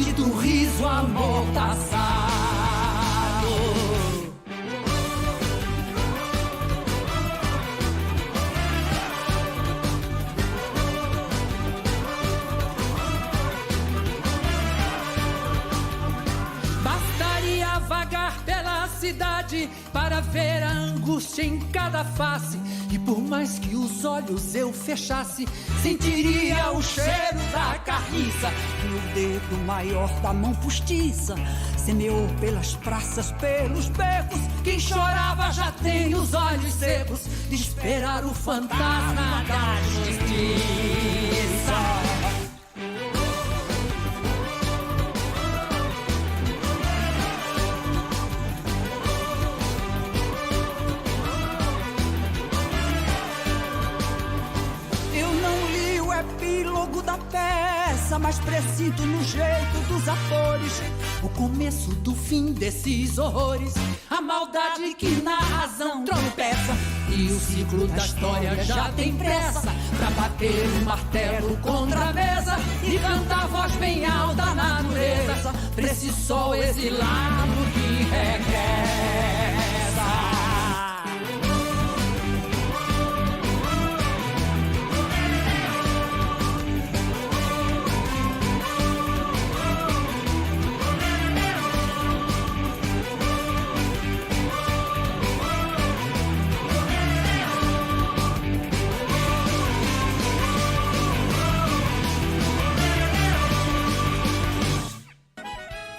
e do riso amordaçado. Bastaria vagar pela cidade para ver a angústia em cada face, e por mais que os olhos eu fechasse, sentiria o cheiro da carniça que o dedo maior da mão postiça semeou pelas praças, pelos becos. Quem chorava já tem os olhos secos de esperar o fantasma da justiça. Da peça, mas presinto no jeito dos atores o começo do fim desses horrores, a maldade que na razão tropeça, e o ciclo da história já tem pressa pra bater o martelo contra a mesa e cantar a voz bem alta da natureza pra esse sol exilado que regressa.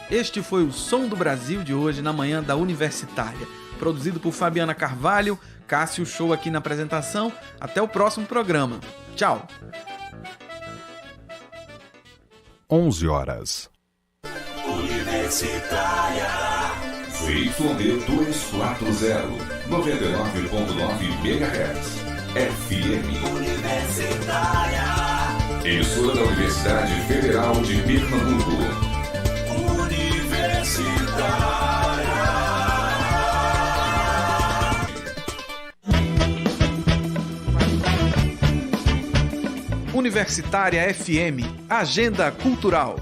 Este foi o Som do Brasil de hoje, na manhã da Universitária. Produzido por Fabiana Carvalho, Cássio Show aqui na apresentação. Até o próximo programa. Tchau. 11h. Universitária. ZYD 240, 99.9 MHz. FM. Universitária. Emissora da Universidade Federal de Pernambuco. Universitária FM, Agenda Cultural.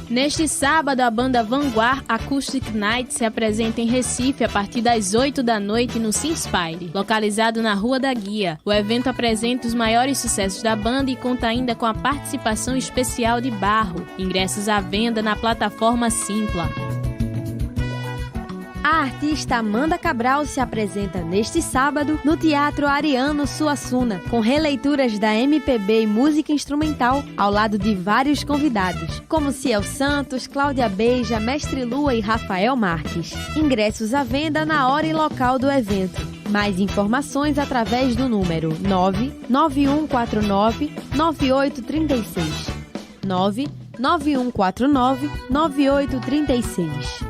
Neste sábado, a banda Vanguard Acoustic Night se apresenta em Recife a partir das 8 da noite no Sinspire, localizado na Rua da Guia. O evento apresenta os maiores sucessos da banda e conta ainda com a participação especial de Barro. Ingressos à venda na plataforma Simpla. A artista Amanda Cabral se apresenta neste sábado no Teatro Ariano Suassuna, com releituras da MPB e música instrumental, ao lado de vários convidados, como Ciel Santos, Cláudia Beija, Mestre Lua e Rafael Marques. Ingressos à venda na hora e local do evento. Mais informações através do número 99149-9836. 99149-9836.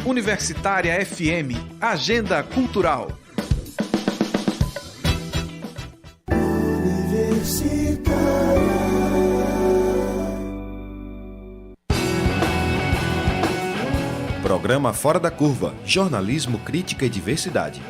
Universitária FM, Agenda Cultural. Programa Fora da Curva, jornalismo, crítica e diversidade.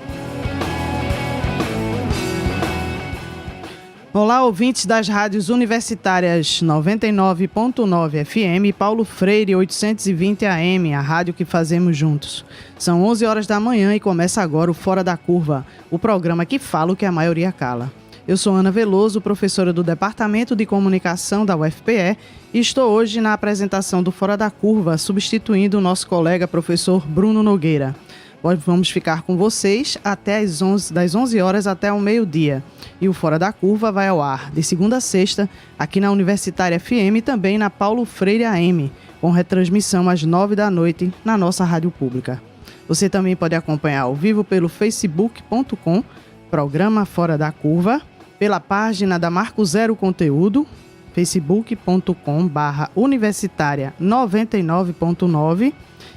Olá, ouvintes das rádios universitárias 99.9 FM e Paulo Freire 820 AM, a rádio que fazemos juntos. São 11 horas da manhã e começa agora o Fora da Curva, o programa que fala o que a maioria cala. Eu sou Ana Veloso, professora do Departamento de Comunicação da UFPE, e estou hoje na apresentação do Fora da Curva, substituindo o nosso colega professor Bruno Nogueira. Vamos ficar com vocês até das 11 horas até o meio-dia. E o Fora da Curva vai ao ar de segunda a sexta, aqui na Universitária FM e também na Paulo Freire AM, com retransmissão às 9 da noite na nossa rádio pública. Você também pode acompanhar ao vivo pelo facebook.com, programa Fora da Curva, pela página da Marco Zero Conteúdo, facebook.com/universitária 99.9,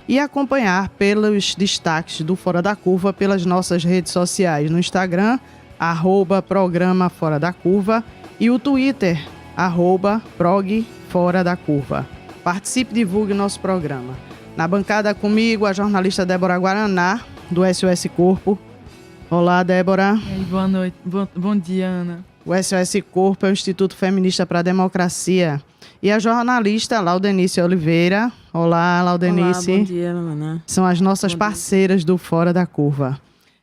e acompanhar pelos destaques do Fora da Curva pelas nossas redes sociais no Instagram, @programa Fora da Curva, e o Twitter, @prog Fora da Curva. Participe e divulgue nosso programa. Na bancada comigo, a jornalista Débora Guaraná, do SOS Corpo, Olá, Débora. E aí, boa noite. Bom dia, Ana. O SOS Corpo é o Instituto Feminista para a Democracia. E a jornalista Laudenice Oliveira. Olá, Laudenice. Olá, bom dia, Ana. São as nossas parceiras do Fora da Curva.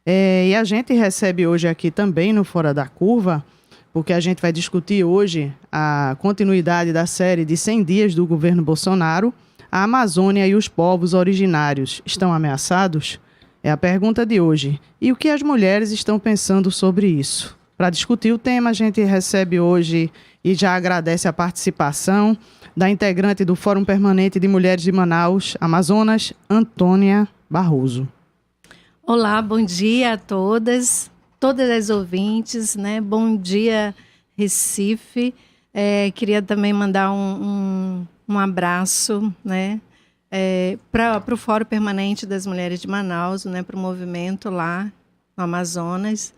E a gente recebe hoje aqui também no Fora da Curva, porque a gente vai discutir hoje a continuidade da série de 100 dias do governo Bolsonaro. A Amazônia e os povos originários estão ameaçados? É a pergunta de hoje. E o que as mulheres estão pensando sobre isso? Para discutir o tema, a gente recebe hoje e já agradece a participação da integrante do Fórum Permanente de Mulheres de Manaus, Amazonas, Antônia Barroso. Olá, bom dia a todas as ouvintes, né? Bom dia, Recife. Queria também mandar um abraço, né? Para o Fórum Permanente das Mulheres de Manaus, né? Para o movimento lá no Amazonas.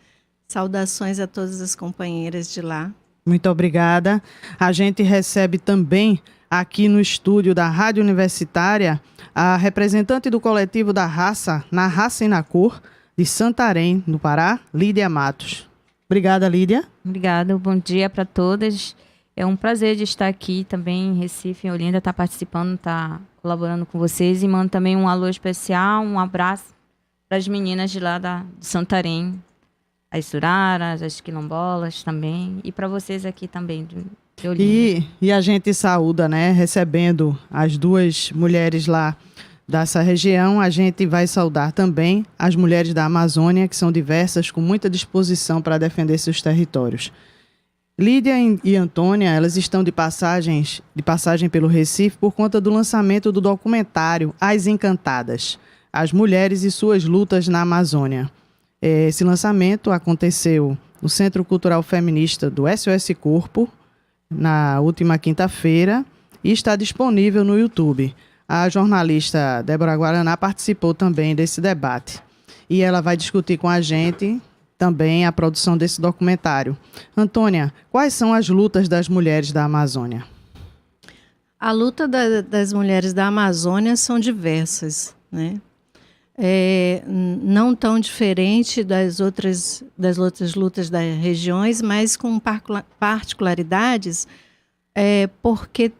Saudações a todas as companheiras de lá. Muito obrigada. A gente recebe também aqui no estúdio da Rádio Universitária a representante do coletivo da Raça, Na Raça e na Cor, de Santarém, no Pará, Lídia Matos. Obrigada, Lídia. Obrigada, bom dia para todas. É um prazer de estar aqui também em Recife, em Olinda, estar participando, estar colaborando com vocês. E mando também um alô especial, um abraço para as meninas de lá de Santarém, as suraras, as quilombolas também, e para vocês aqui também de Olinda. E a gente saúda, né, recebendo as duas mulheres lá dessa região. A gente vai saudar também as mulheres da Amazônia, que são diversas, com muita disposição para defender seus territórios. Lídia e Antônia, elas estão de passagem pelo Recife por conta do lançamento do documentário As Encantadas, As Mulheres e Suas Lutas na Amazônia. Esse lançamento aconteceu no Centro Cultural Feminista do SOS Corpo, na última quinta-feira, e está disponível no YouTube. A jornalista Débora Guaraná participou também desse debate. E ela vai discutir com a gente também a produção desse documentário. Antônia, quais são as lutas das mulheres da Amazônia? A luta das mulheres da Amazônia são diversas, né? Não tão diferente das outras lutas das regiões, mas com particularidades, porque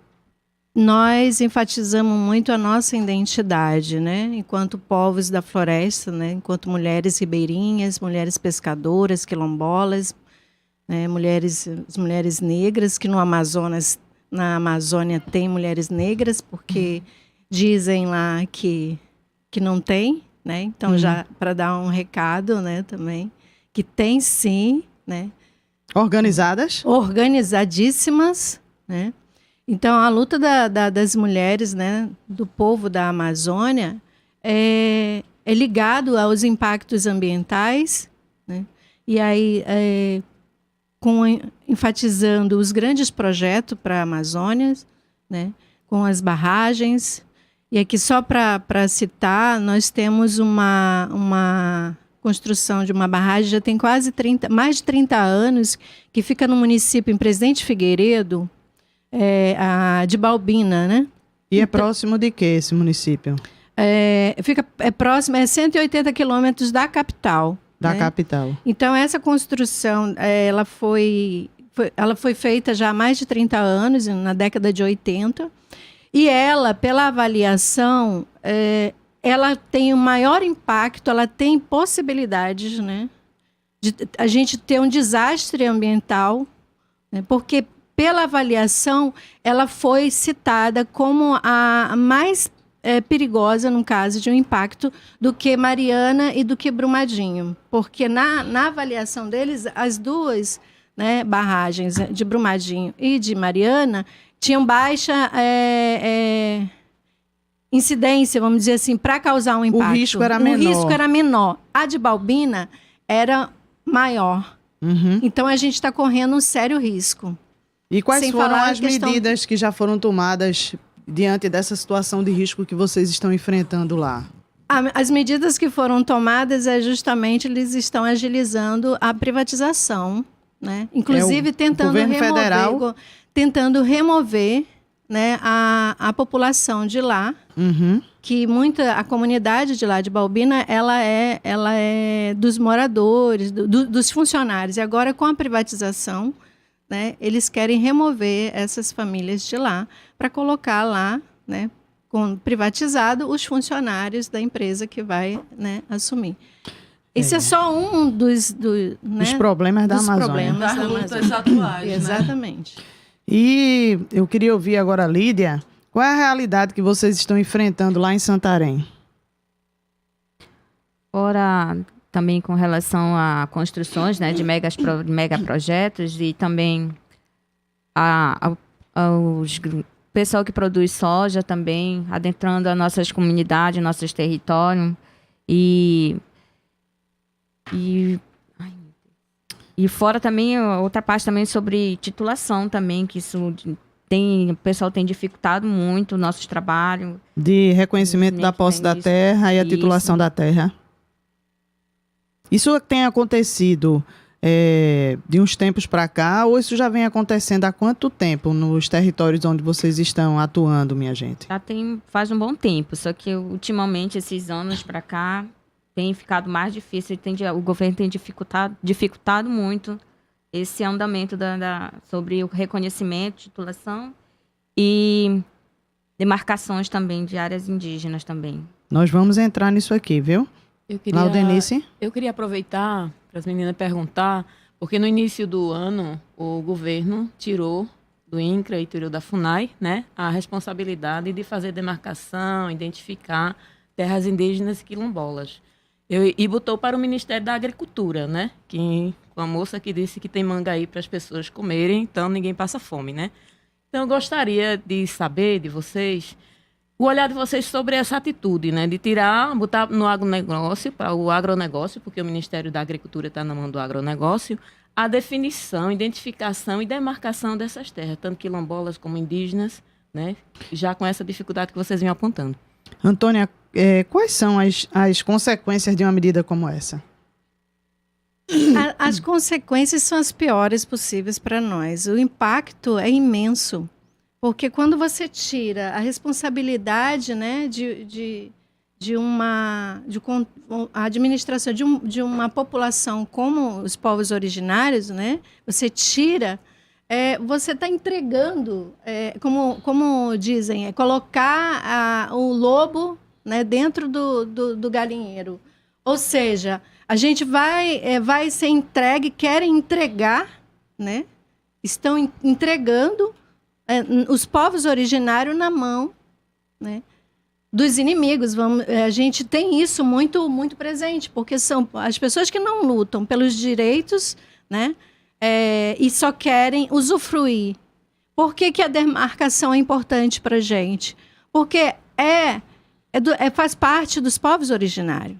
nós enfatizamos muito a nossa identidade, né? Enquanto povos da floresta, né? Enquanto mulheres ribeirinhas, mulheres pescadoras, quilombolas, né? As mulheres negras, que na Amazônia tem mulheres negras, porque dizem lá que não tem, né? Então, já para dar um recado, né, também, que tem sim, né? Organizadas? Organizadíssimas, né? Então, a luta das mulheres, né, do povo da Amazônia é ligado aos impactos ambientais, né? E aí, enfatizando os grandes projetos para a Amazônia, né, com as barragens. E aqui, só para citar, nós temos uma construção de uma barragem, já tem mais de 30 anos, que fica no município, em Presidente Figueiredo, de Balbina, né? E é próximo de que esse município? É próximo, 180 quilômetros da capital. Da capital. Então, essa construção, ela foi feita já há mais de 30 anos, na década de 80, e ela, pela avaliação, ela tem um maior impacto, ela tem possibilidades, né, de a gente ter um desastre ambiental, né, porque, pela avaliação, ela foi citada como a mais perigosa, no caso de um impacto, do que Mariana e do que Brumadinho. Porque, na avaliação deles, as duas, né, barragens de Brumadinho e de Mariana tinham baixa incidência, vamos dizer assim, para causar um impacto. O risco era menor. O risco era menor. A de Balbina era maior. Uhum. Então, a gente está correndo um sério risco. E quais foram as medidas que já foram tomadas diante dessa situação de risco que vocês estão enfrentando lá? As medidas que foram tomadas justamente eles estão agilizando a privatização, né? Inclusive tentando remover, né, a população de lá, que a comunidade de lá de Baubina, ela é dos moradores, dos funcionários. E agora, com a privatização, né, eles querem remover essas famílias de lá para colocar lá, né, privatizado, os funcionários da empresa que vai, né, assumir. Esse é só um dos problemas da Amazônia. Problemas da lutas atuais, exatamente. Né? E eu queria ouvir agora, Lídia, qual é a realidade que vocês estão enfrentando lá em Santarém? Fora também com relação a construções, né, de megaprojetos e também os pessoal que produz soja também, adentrando as nossas comunidades, nossos territórios. E fora também, outra parte também sobre titulação também, que isso o pessoal tem dificultado muito o nosso trabalho. De reconhecimento da posse da terra e a titulação da terra. Isso tem acontecido de uns tempos para cá, ou isso já vem acontecendo há quanto tempo nos territórios onde vocês estão atuando, minha gente? Já faz um bom tempo, só que ultimamente, esses anos para cá, tem ficado mais difícil, o governo tem dificultado muito esse andamento sobre o reconhecimento, titulação e demarcações também de áreas indígenas também. Nós vamos entrar nisso aqui, viu? Laudenice? Eu queria aproveitar para as meninas perguntar, porque no início do ano o governo tirou do INCRA e tirou da FUNAI, né, a responsabilidade de fazer demarcação, identificar terras indígenas e quilombolas. E botou para o Ministério da Agricultura, né? Com a moça que disse que tem manga aí para as pessoas comerem, então ninguém passa fome, né? Então eu gostaria de saber de vocês, o olhar de vocês sobre essa atitude, né? De botar no agronegócio, para o agronegócio, porque o Ministério da Agricultura está na mão do agronegócio, a definição, identificação e demarcação dessas terras, tanto quilombolas como indígenas, né? Já com essa dificuldade que vocês vêm apontando. Antônia, quais são as consequências de uma medida como essa? As consequências são as piores possíveis para nós. O impacto é imenso, porque quando você tira a responsabilidade, né, a administração de uma população como os povos originários, né, você tira... você está entregando, como dizem, colocar o lobo, né, dentro do galinheiro. Ou seja, a gente vai ser entregue, querem entregar, né, estão entregando os povos originários na mão, né, dos inimigos. A gente tem isso muito, muito presente, porque são as pessoas que não lutam pelos direitos, né, e só querem usufruir. Por que a demarcação é importante para a gente? Porque faz parte dos povos originários,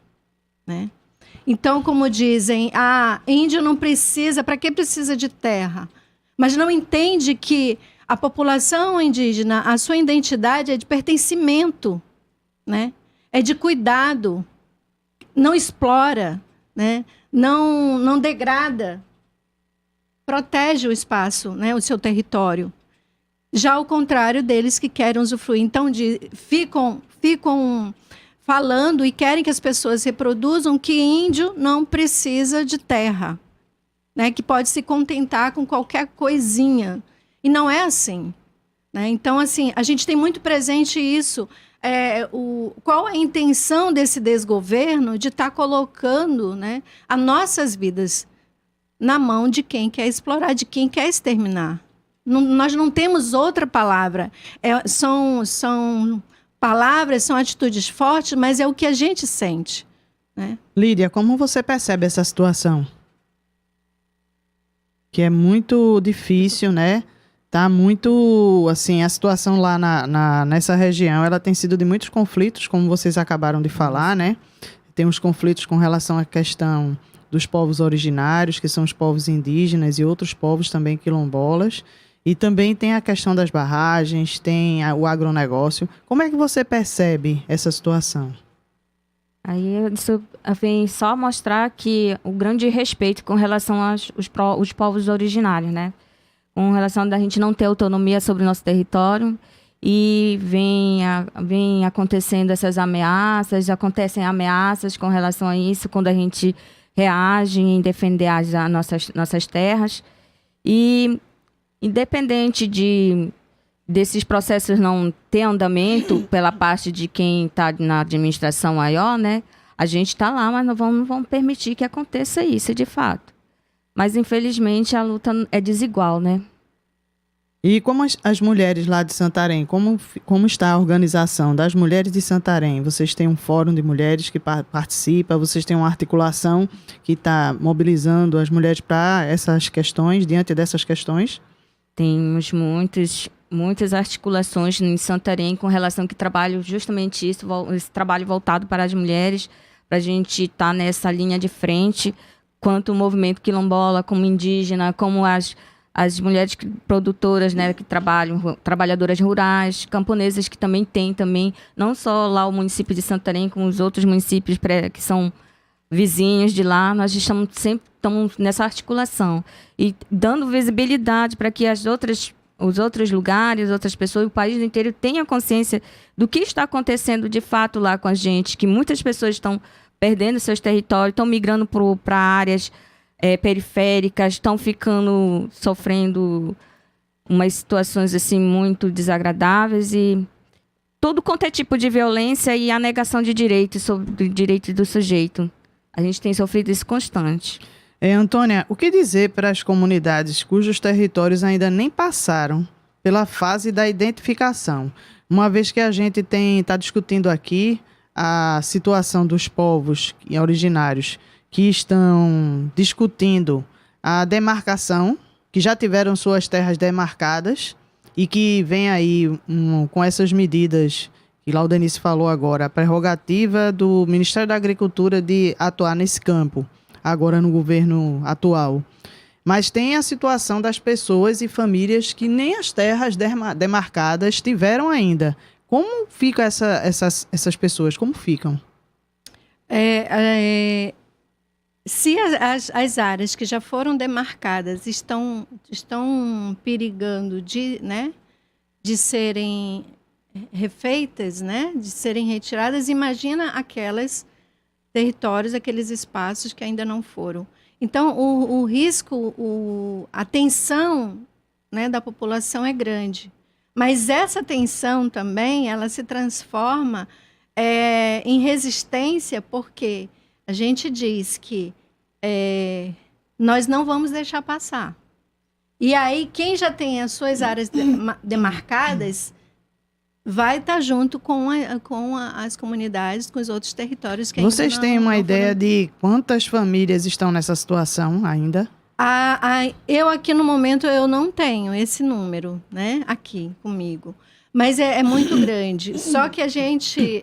né? Então, como dizem, índio não precisa, para que precisa de terra? Mas não entende que a população indígena, a sua identidade é de pertencimento, né? É de cuidado, não explora, né? Não degrada, protege o espaço, né, o seu território. Já ao contrário deles que querem usufruir. Então, ficam falando e querem que as pessoas reproduzam que índio não precisa de terra, né, que pode se contentar com qualquer coisinha. E não é assim, né? Então, assim, a gente tem muito presente isso. Qual a intenção desse desgoverno de estar colocando, né, as nossas vidas na mão de quem quer explorar, de quem quer exterminar. Nós não temos outra palavra. São palavras, são atitudes fortes, mas é o que a gente sente, né? Lídia, como você percebe essa situação? Que é muito difícil, né? Tá muito, assim, a situação lá nessa região, ela tem sido de muitos conflitos, como vocês acabaram de falar, né? Tem os conflitos com relação à questão dos povos originários, que são os povos indígenas e outros povos também quilombolas. E também tem a questão das barragens, tem o agronegócio. Como é que você percebe essa situação? Aí isso vem só mostrar que o grande respeito com relação aos povos originários, né? Com relação da gente não ter autonomia sobre o nosso território e vem acontecendo essas ameaças, acontecem ameaças com relação a isso, quando a gente reage em defender as nossas terras. E, independente desses processos não ter andamento pela parte de quem está na administração maior, né? A gente está lá, mas não vamos permitir que aconteça isso, de fato. Mas, infelizmente, a luta é desigual, né? E como as mulheres lá de Santarém, como está a organização das mulheres de Santarém? Vocês têm um fórum de mulheres que participa, vocês têm uma articulação que está mobilizando as mulheres para essas questões, diante dessas questões? Temos muitas articulações em Santarém com relação que trabalham justamente isso, esse trabalho voltado para as mulheres, para a gente estar nessa linha de frente, quanto o movimento quilombola, como indígena, como as mulheres produtoras, né, que trabalham, trabalhadoras rurais, camponesas que também tem não só lá o município de Santarém, como os outros municípios que são vizinhos de lá, nós estamos nessa articulação e dando visibilidade para que os outros lugares, outras pessoas, o país inteiro tenham consciência do que está acontecendo de fato lá com a gente, que muitas pessoas estão perdendo seus territórios, estão migrando para áreas periféricas, estão sofrendo umas situações assim muito desagradáveis e todo quanto é tipo de violência e a negação de direitos sobre o direito do sujeito. A gente tem sofrido isso constante. Antônia, o que dizer para as comunidades cujos territórios ainda nem passaram pela fase da identificação? Uma vez que a gente está discutindo aqui a situação dos povos originários que estão discutindo a demarcação, que já tiveram suas terras demarcadas e que vem aí com essas medidas que Laudenice falou agora, a prerrogativa do Ministério da Agricultura de atuar nesse campo, agora no governo atual. Mas tem a situação das pessoas e famílias que nem as terras demarcadas tiveram ainda. Como ficam essas pessoas? Como ficam? Se as áreas que já foram demarcadas estão perigando de serem refeitas, né, de serem retiradas, imagina aqueles territórios, aqueles espaços que ainda não foram. Então, o risco, a tensão, né, da população é grande. Mas essa tensão também, ela se transforma em resistência, porque a gente diz que nós não vamos deixar passar. E aí, quem já tem as suas áreas demarcadas vai estar junto com as comunidades, com os outros territórios que Vocês ainda têm uma ideia de quantas famílias estão nessa situação ainda? Eu aqui no momento eu não tenho esse número, né, aqui comigo. Mas é muito grande. Só que a gente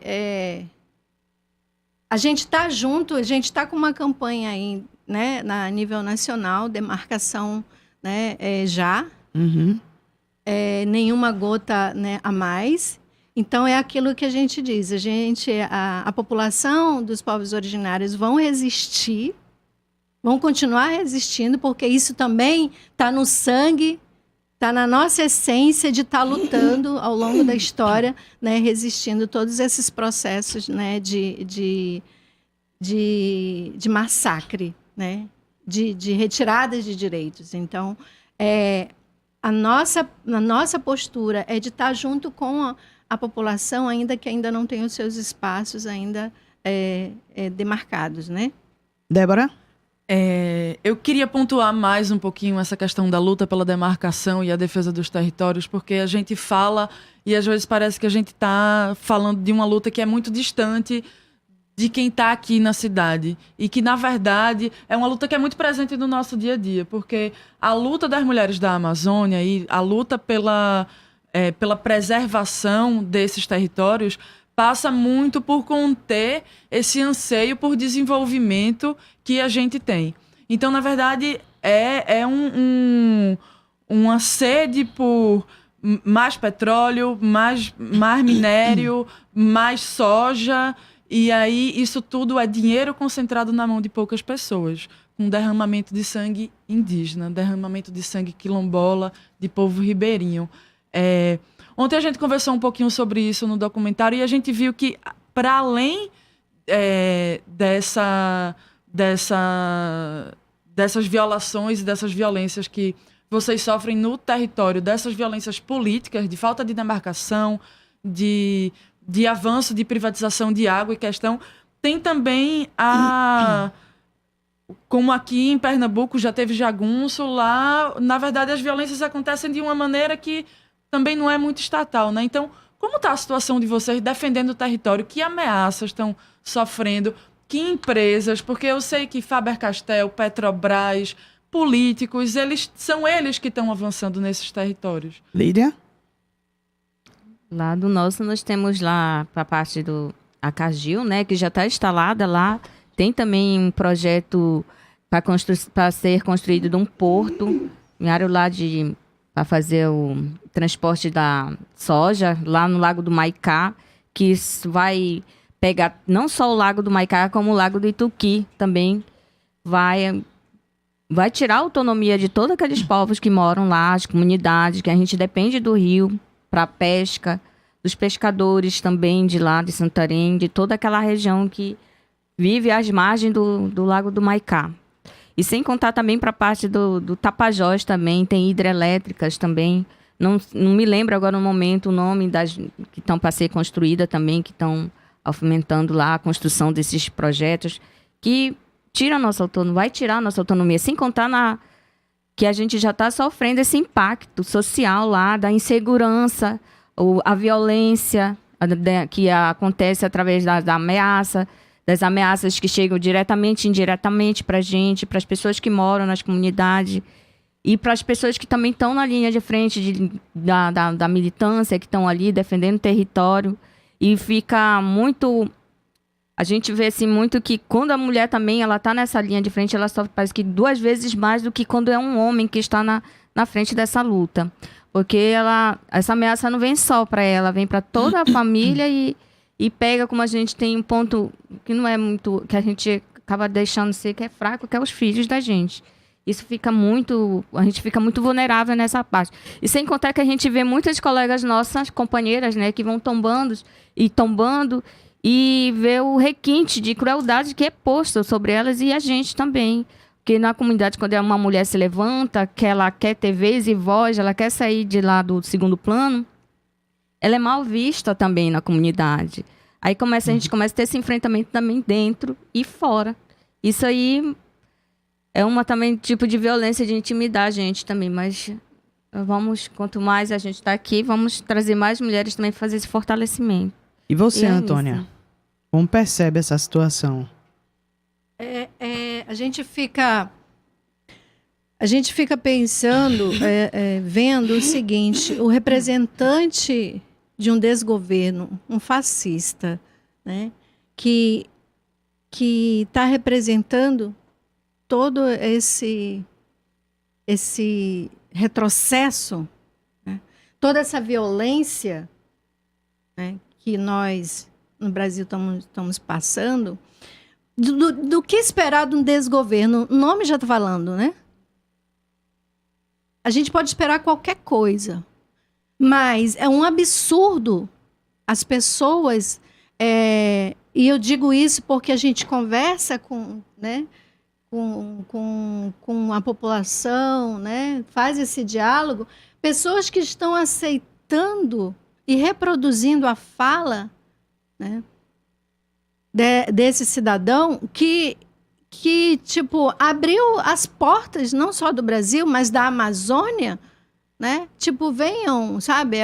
está junto, a gente está com uma campanha aí, né, na nível nacional, demarcação, né, já. Uhum. Nenhuma gota, né, a mais. Então, é aquilo que a gente diz. A população dos povos originários vão resistir, vão continuar resistindo, porque isso também está no sangue, está na nossa essência de estar lutando ao longo da história, né, resistindo todos esses processos, né, de massacre, né, de retiradas de direitos. Então, a nossa postura é de estar junto com a população, ainda que ainda não tenha os seus espaços ainda demarcados, né? Débora? Eu queria pontuar mais um pouquinho essa questão da luta pela demarcação e a defesa dos territórios, porque a gente fala e às vezes parece que a gente está falando de uma luta que é muito distante de quem está aqui na cidade e que, na verdade, é uma luta que é muito presente no nosso dia a dia, porque a luta das mulheres da Amazônia e a luta pela preservação desses territórios passa muito por conter esse anseio por desenvolvimento que a gente tem. Então, na verdade, uma sede por mais petróleo, mais minério, mais soja. E aí, isso tudo é dinheiro concentrado na mão de poucas pessoas, com derramamento de sangue indígena, derramamento de sangue quilombola, de povo ribeirinho. Ontem a gente conversou um pouquinho sobre isso no documentário e a gente viu que, para além dessas violações e dessas violências que vocês sofrem no território, dessas violências políticas, de falta de demarcação, de avanço de privatização de água e questão, tem também como aqui em Pernambuco já teve jagunço, lá, na verdade, as violências acontecem de uma maneira que também não é muito estatal, né? Então, como está a situação de vocês defendendo o território? Que ameaças estão sofrendo? Que empresas? Porque eu sei que Faber-Castell, Petrobras, políticos, são eles que estão avançando nesses territórios. Lídia? Lá do nosso, nós temos lá para a parte do Acagil, né, que já está instalada lá. Tem também um projeto para ser construído de um porto, em área lá para fazer o transporte da soja, lá no Lago do Maicá, que vai pegar não só o Lago do Maicá, como o Lago do Ituqui também. Vai tirar a autonomia de todos aqueles povos que moram lá, as comunidades, que a gente depende do rio para pesca, dos pescadores também de lá, de Santarém, de toda aquela região que vive às margens do Lago do Maicá. E sem contar também para a parte do Tapajós também, tem hidrelétricas também. Não me lembro agora no momento o nome das que estão para ser construídas também, que estão fomentando lá a construção desses projetos, que tira a nossa autonomia, vai tirar a nossa autonomia, sem contar que a gente já está sofrendo esse impacto social lá, da insegurança, a violência que acontece através da ameaça, das ameaças que chegam diretamente e indiretamente para a gente, para as pessoas que moram nas comunidades e para as pessoas que também estão na linha de frente da militância, que estão ali defendendo o território. E fica muito... A gente vê assim, muito que quando a mulher também ela está nessa linha de frente, ela sofre parece que 2 vezes mais do que quando é um homem que está na frente dessa luta. Porque essa ameaça não vem só para ela, vem para toda a família e pega, como a gente tem um ponto que não é muito, que a gente acaba deixando ser, que é fraco, que é os filhos da gente. Isso fica muito, a gente fica muito vulnerável nessa parte. E sem contar que a gente vê muitas colegas nossas, companheiras, né, que vão tombando e vê o requinte de crueldade que é posto sobre elas e a gente também. Porque na comunidade, quando uma mulher se levanta, que ela quer ter vez e voz, ela quer sair de lá do segundo plano, ela é mal vista também na comunidade. Aí a gente começa a ter esse enfrentamento também dentro e fora. Isso aí é uma também tipo de violência, de intimidar a gente também, mas quanto mais a gente está aqui, vamos trazer mais mulheres também para fazer esse fortalecimento. E você, Antônia? Como percebe essa situação? A gente fica pensando, vendo o seguinte: o representante de um desgoverno, um fascista, né, que está representando todo esse retrocesso, né, toda essa violência, né, que nós no Brasil estamos passando. Do que esperar de um desgoverno? O nome já está falando, né? A gente pode esperar qualquer coisa, mas é um absurdo as pessoas, e eu digo isso porque a gente conversa com a população, né? Faz esse diálogo, pessoas que estão aceitando e reproduzindo a fala, né, desse cidadão que tipo, abriu as portas não só do Brasil, mas da Amazônia, né? Tipo, venham, sabe?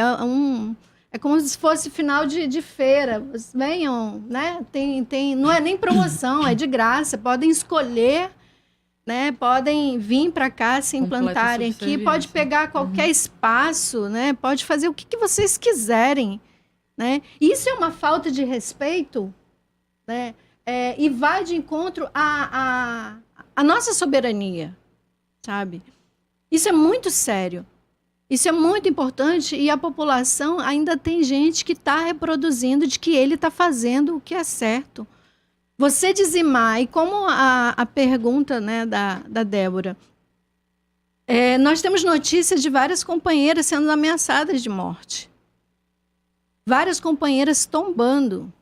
É como se fosse final de feira. Venham, né? Não é nem promoção, é de graça. Podem escolher, né? Podem vir para cá, se implantarem aqui. Pode pegar qualquer espaço, né? Pode fazer o que vocês quiserem, né? Isso é uma falta de respeito, né? E vai de encontro à nossa soberania, sabe? Isso é muito sério. Isso é muito importante e a população ainda tem gente que está reproduzindo de que ele está fazendo o que é certo. Você dizimar, e como a pergunta, né, da Débora, nós temos notícias de várias companheiras sendo ameaçadas de morte, várias companheiras tombando.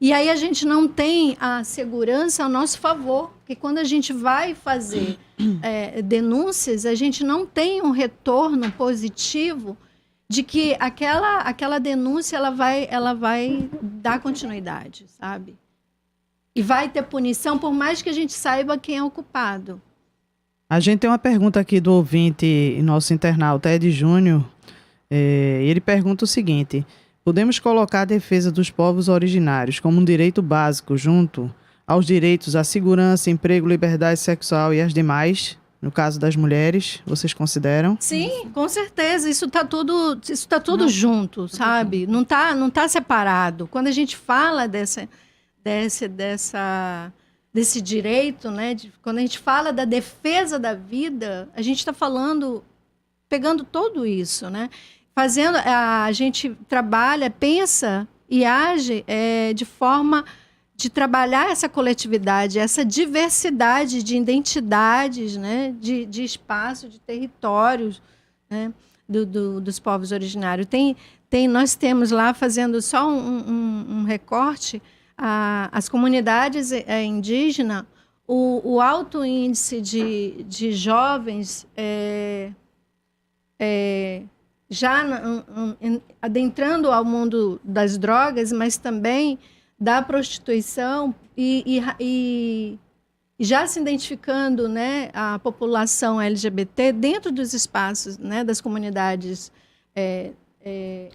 E aí a gente não tem a segurança ao nosso favor, porque quando a gente vai fazer denúncias, a gente não tem um retorno positivo de que aquela denúncia ela vai dar continuidade, sabe? E vai ter punição, por mais que a gente saiba quem é o culpado. A gente tem uma pergunta aqui do ouvinte, nosso internauta, Ed Júnior. Ele pergunta o seguinte: podemos colocar a defesa dos povos originários como um direito básico junto aos direitos à segurança, emprego, liberdade sexual e as demais, no caso das mulheres, vocês consideram? Sim, com certeza. Isso está tudo junto, sabe? Não tá separado. Quando a gente fala desse direito, né? Quando a gente fala da defesa da vida, a gente está pegando tudo isso, né? A gente trabalha, pensa e age de forma de trabalhar essa coletividade, essa diversidade de identidades, né? de espaço, de territórios, né? dos povos originários. Nós temos lá, fazendo só um recorte, as comunidades indígenas, o alto índice de jovens já adentrando ao mundo das drogas, mas também da prostituição e já se identificando, né, a população LGBT dentro dos espaços, né, das comunidades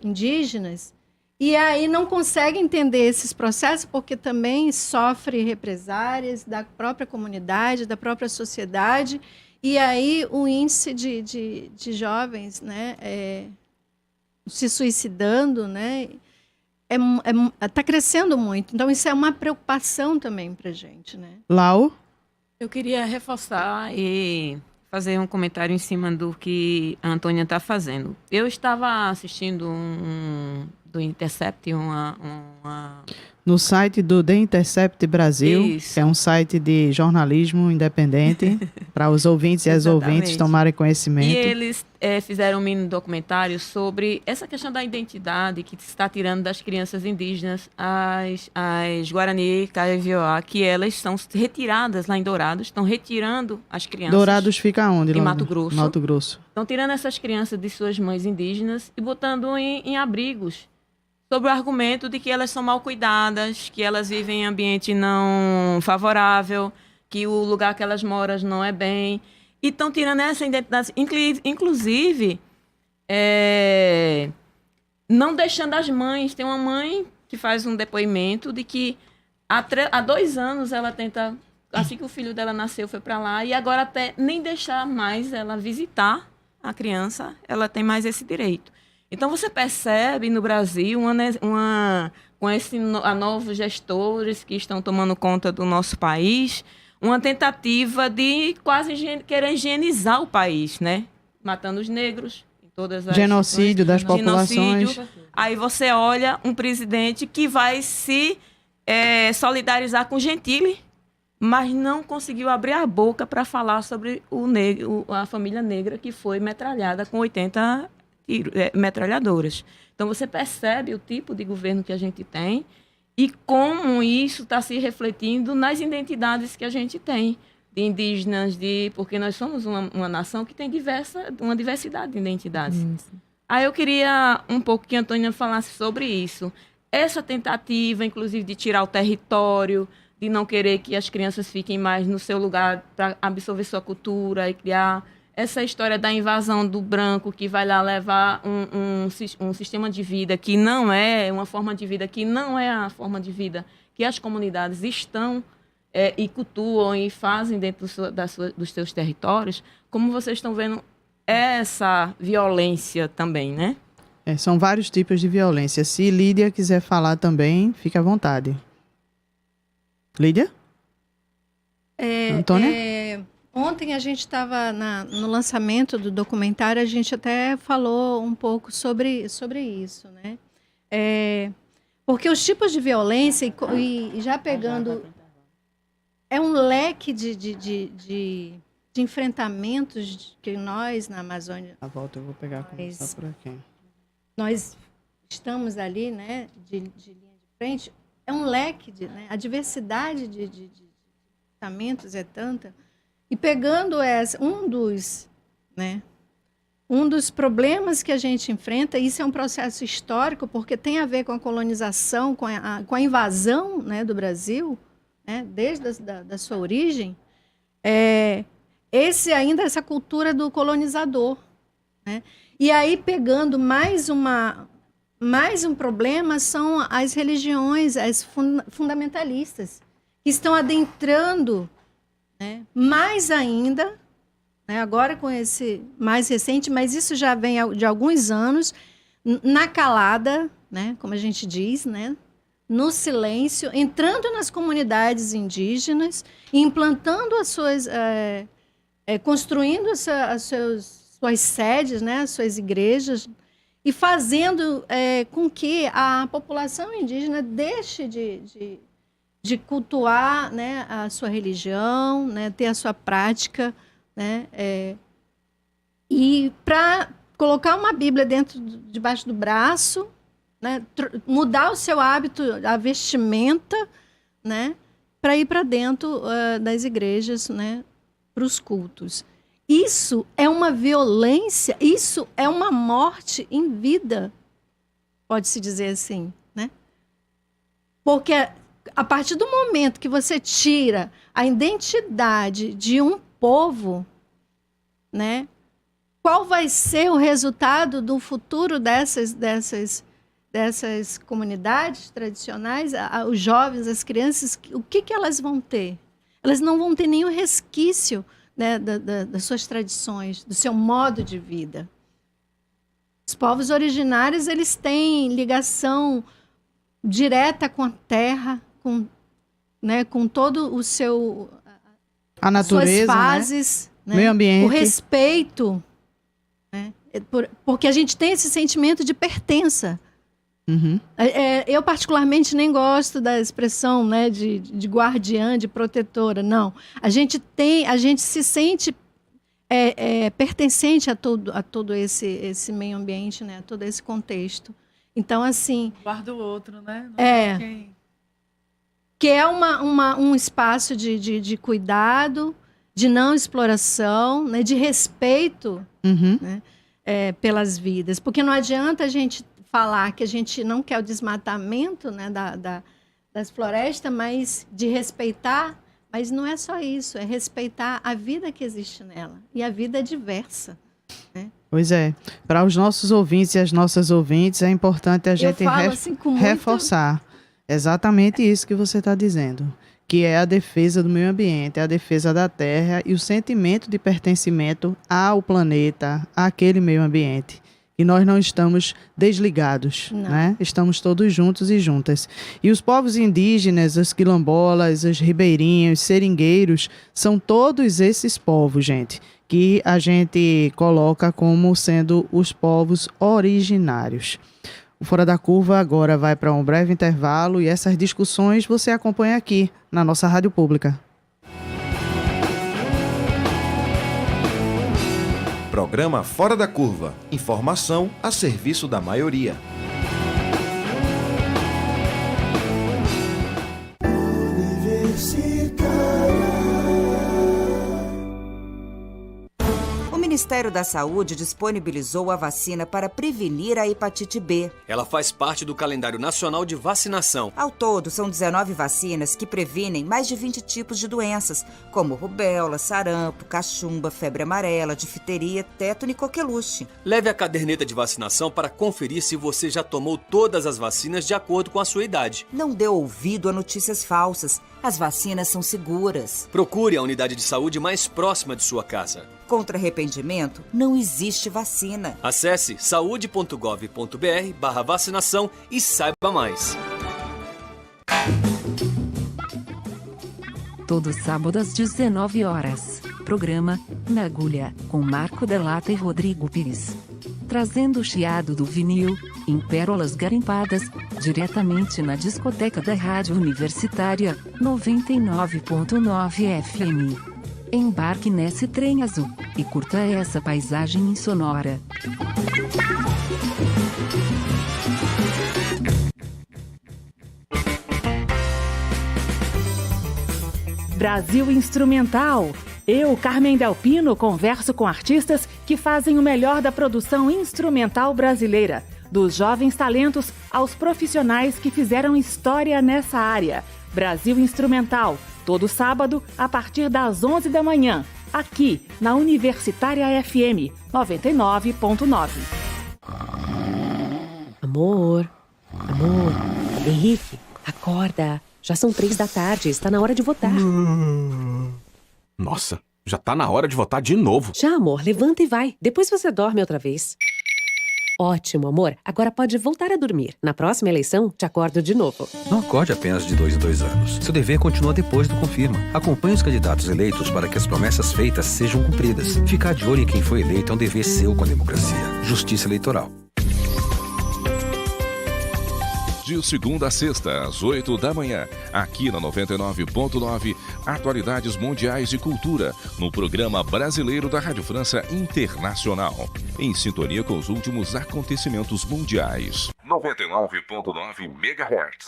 indígenas, e aí não consegue entender esses processos porque também sofre represárias da própria comunidade, da própria sociedade. E aí o índice de jovens, né, se suicidando, né, está crescendo muito. Então, isso é uma preocupação também para a gente. Né? Lau? Eu queria reforçar e fazer um comentário em cima do que a Antônia está fazendo. Eu estava assistindo do Intercept, no site do The Intercept Brasil, Isso. que é um site de jornalismo independente, para os ouvintes e as ouvintes tomarem conhecimento. E eles fizeram um mini documentário sobre essa questão da identidade que se está tirando das crianças indígenas, as Guarani, Kaiowá, que elas são retiradas lá em Dourados, estão retirando as crianças. Dourados fica onde? Em Mato Grosso. Mato Grosso. Estão tirando essas crianças de suas mães indígenas e botando em abrigos, sob o argumento de que elas são mal cuidadas, que elas vivem em ambiente não favorável, que o lugar que elas moram não é bem. E estão tirando essa identidade, inclusive, não deixando as mães. Tem uma mãe que faz um depoimento de que há 2 anos ela tenta, assim que o filho dela nasceu, foi para lá, e agora até nem deixar mais ela visitar a criança, ela tem mais esse direito. Então, você percebe no Brasil, com novos gestores que estão tomando conta do nosso país, uma tentativa de quase querer higienizar o país, né? Matando os negros, em todas as genocídio das populações. Aí você olha um presidente que vai se solidarizar com o Gentili, mas não conseguiu abrir a boca para falar sobre a família negra que foi metralhada com 80 metralhadoras. Então você percebe o tipo de governo que a gente tem e como isso está se refletindo nas identidades que a gente tem, de indígenas, porque nós somos uma nação que tem uma diversidade de identidades. Aí eu queria um pouco que a Antônia falasse sobre isso. Essa tentativa, inclusive, de tirar o território, de não querer que as crianças fiquem mais no seu lugar para absorver sua cultura e criar essa história da invasão do branco que vai lá levar um sistema de vida que não é uma forma de vida, que não é a forma de vida que as comunidades estão e cultuam e fazem dentro dos seus territórios, como vocês estão vendo essa violência também, né? São vários tipos de violência. Se Lídia quiser falar também, fique à vontade. Lídia? Antônia? Ontem a gente estava no lançamento do documentário, a gente até falou um pouco sobre isso, né? Porque os tipos de violência, e já pegando, é um leque de enfrentamentos que nós, na Amazônia... A volta eu vou pegar a conversa por aqui. Nós estamos ali, né, de linha de frente, é um leque, né, a diversidade de pensamentos é tanta. E pegando um dos problemas que a gente enfrenta, isso é um processo histórico, porque tem a ver com a colonização, com a invasão, né, do Brasil, né, desde da sua origem, essa cultura do colonizador, né? E aí, pegando mais um problema, são as religiões, as fundamentalistas, que estão adentrando, né, mais ainda, né, agora com esse mais recente, mas isso já vem de alguns anos, na calada, né, como a gente diz, né, no silêncio, entrando nas comunidades indígenas, implantando as suas, construindo as suas sedes, né, as suas igrejas, e fazendo com que a população indígena deixe de cultuar, né, a sua religião, né, ter a sua prática, né, e para colocar uma Bíblia debaixo do braço, né, mudar o seu hábito, a vestimenta, né, para ir para dentro das igrejas, né, para os cultos. Isso é uma violência, isso é uma morte em vida, pode-se dizer assim, né? Porque a partir do momento que você tira a identidade de um povo, né, qual vai ser o resultado do futuro dessas comunidades tradicionais, os jovens, as crianças, o que elas vão ter? Elas não vão ter nenhum resquício, né, das suas tradições, do seu modo de vida. Os povos originários, eles têm ligação direta com a terra, com todo o seu... A natureza, suas fases, né? Meio ambiente. O respeito, né? Porque a gente tem esse sentimento de pertença. Uhum. Eu, particularmente, nem gosto da expressão, né, de guardiã, de protetora, não. A gente se sente pertencente a todo esse meio ambiente, né, a todo esse contexto. Então, assim... Guarda o outro, né? Que é um espaço de cuidado, de não exploração, né, de respeito, uhum, né, pelas vidas. Porque não adianta a gente falar que a gente não quer o desmatamento, né, das florestas, mas de respeitar, mas não é só isso, é respeitar a vida que existe nela. E a vida é diversa, né? Pois é. Para os nossos ouvintes e as nossas ouvintes, é importante a gente reforçar exatamente isso que você está dizendo, que é a defesa do meio ambiente, a defesa da terra e o sentimento de pertencimento ao planeta, àquele meio ambiente. E nós não estamos desligados, né? Estamos todos juntos e juntas. E os povos indígenas, os quilombolas, os ribeirinhos, seringueiros, são todos esses povos, gente, que a gente coloca como sendo os povos originários. O Fora da Curva agora vai para um breve intervalo e essas discussões você acompanha aqui na nossa rádio pública. Programa Fora da Curva. Informação a serviço da maioria. O Ministério da Saúde disponibilizou a vacina para prevenir a hepatite B. Ela faz parte do calendário nacional de vacinação. Ao todo, são 19 vacinas que previnem mais de 20 tipos de doenças, como rubéola, sarampo, cachumba, febre amarela, difteria, tétano e coqueluche. Leve a caderneta de vacinação para conferir se você já tomou todas as vacinas de acordo com a sua idade. Não dê ouvido a notícias falsas. As vacinas são seguras. Procure a unidade de saúde mais próxima de sua casa. Contra arrependimento, não existe vacina. Acesse saude.gov.br/vacinação e saiba mais. Todo sábado às 19 horas. Programa Na Agulha, com Marco Delata e Rodrigo Pires. Trazendo o chiado do vinil, em pérolas garimpadas, diretamente na discoteca da Rádio Universitária, 99.9 FM. Embarque nesse trem azul e curta essa paisagem insonora. Brasil Instrumental. Eu, Carmen Delpino, converso com artistas que fazem o melhor da produção instrumental brasileira. Dos jovens talentos aos profissionais que fizeram história nessa área. Brasil Instrumental, todo sábado, a partir das 11 da manhã, aqui na Universitária FM 99.9. Amor, Henrique, acorda. Já são 3 da tarde, está na hora de votar. Nossa, já tá na hora de votar de novo. Já, amor, levanta e vai. Depois você dorme outra vez. Ótimo, amor. Agora pode voltar a dormir. Na próxima eleição, te acordo de novo. Não acorde apenas de 2 em 2 anos. Seu dever continua depois do confirma. Acompanhe os candidatos eleitos para que as promessas feitas sejam cumpridas. Ficar de olho em quem foi eleito é um dever seu com a democracia. Justiça Eleitoral. De segunda a sexta, às 8 da manhã, aqui na 99.9, atualidades mundiais e cultura, no programa brasileiro da Rádio França Internacional, em sintonia com os últimos acontecimentos mundiais. 99.9 MHz.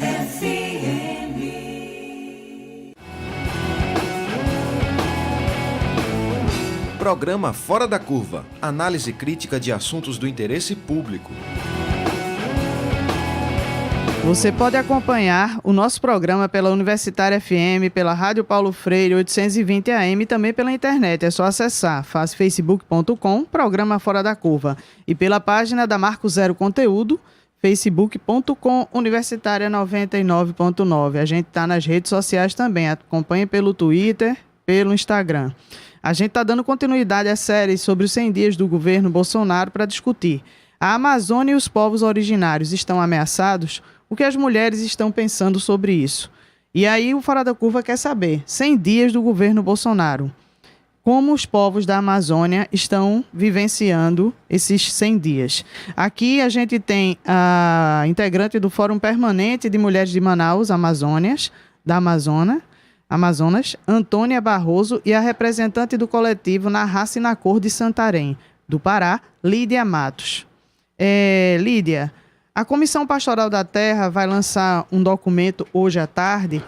Programa Fora da Curva. Análise crítica de assuntos do interesse público. Você pode acompanhar o nosso programa pela Universitária FM, pela Rádio Paulo Freire 820 AM e também pela internet. É só acessar facebook.com, Programa Fora da Curva. E pela página da Marco Zero Conteúdo, facebook.com, Universitária 99.9. A gente está nas redes sociais também. Acompanhe pelo Twitter, pelo Instagram. A gente está dando continuidade à série sobre os 100 dias do governo Bolsonaro para discutir. A Amazônia e os povos originários estão ameaçados? O que as mulheres estão pensando sobre isso? E aí o Fora da Curva quer saber, 100 dias do governo Bolsonaro, como os povos da Amazônia estão vivenciando esses 100 dias. Aqui a gente tem a integrante do Fórum Permanente de Mulheres de Manaus, Amazonas, Antônia Barroso, e a representante do coletivo Na Raça e na Cor de Santarém, do Pará, Lídia Matos. Lídia, a Comissão Pastoral da Terra vai lançar um documento hoje à tarde,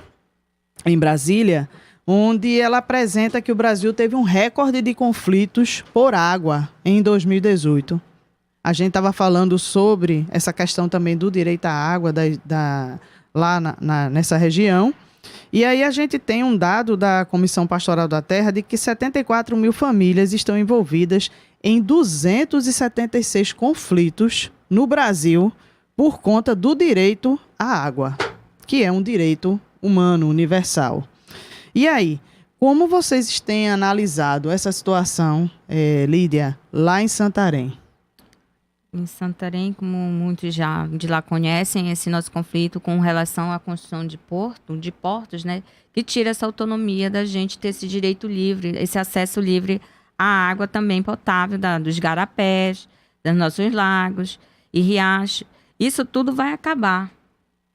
em Brasília, onde ela apresenta que o Brasil teve um recorde de conflitos por água em 2018. A gente estava falando sobre essa questão também do direito à água lá nessa região. E aí a gente tem um dado da Comissão Pastoral da Terra de que 74 mil famílias estão envolvidas em 276 conflitos no Brasil por conta do direito à água, que é um direito humano universal. E aí, como vocês têm analisado essa situação, Lídia, lá em Santarém? Em Santarém, como muitos já de lá conhecem, esse nosso conflito com relação à construção de portos, né, que tira essa autonomia da gente ter esse direito livre, esse acesso livre à água também potável dos garapés, dos nossos lagos e riachos. Isso tudo vai acabar.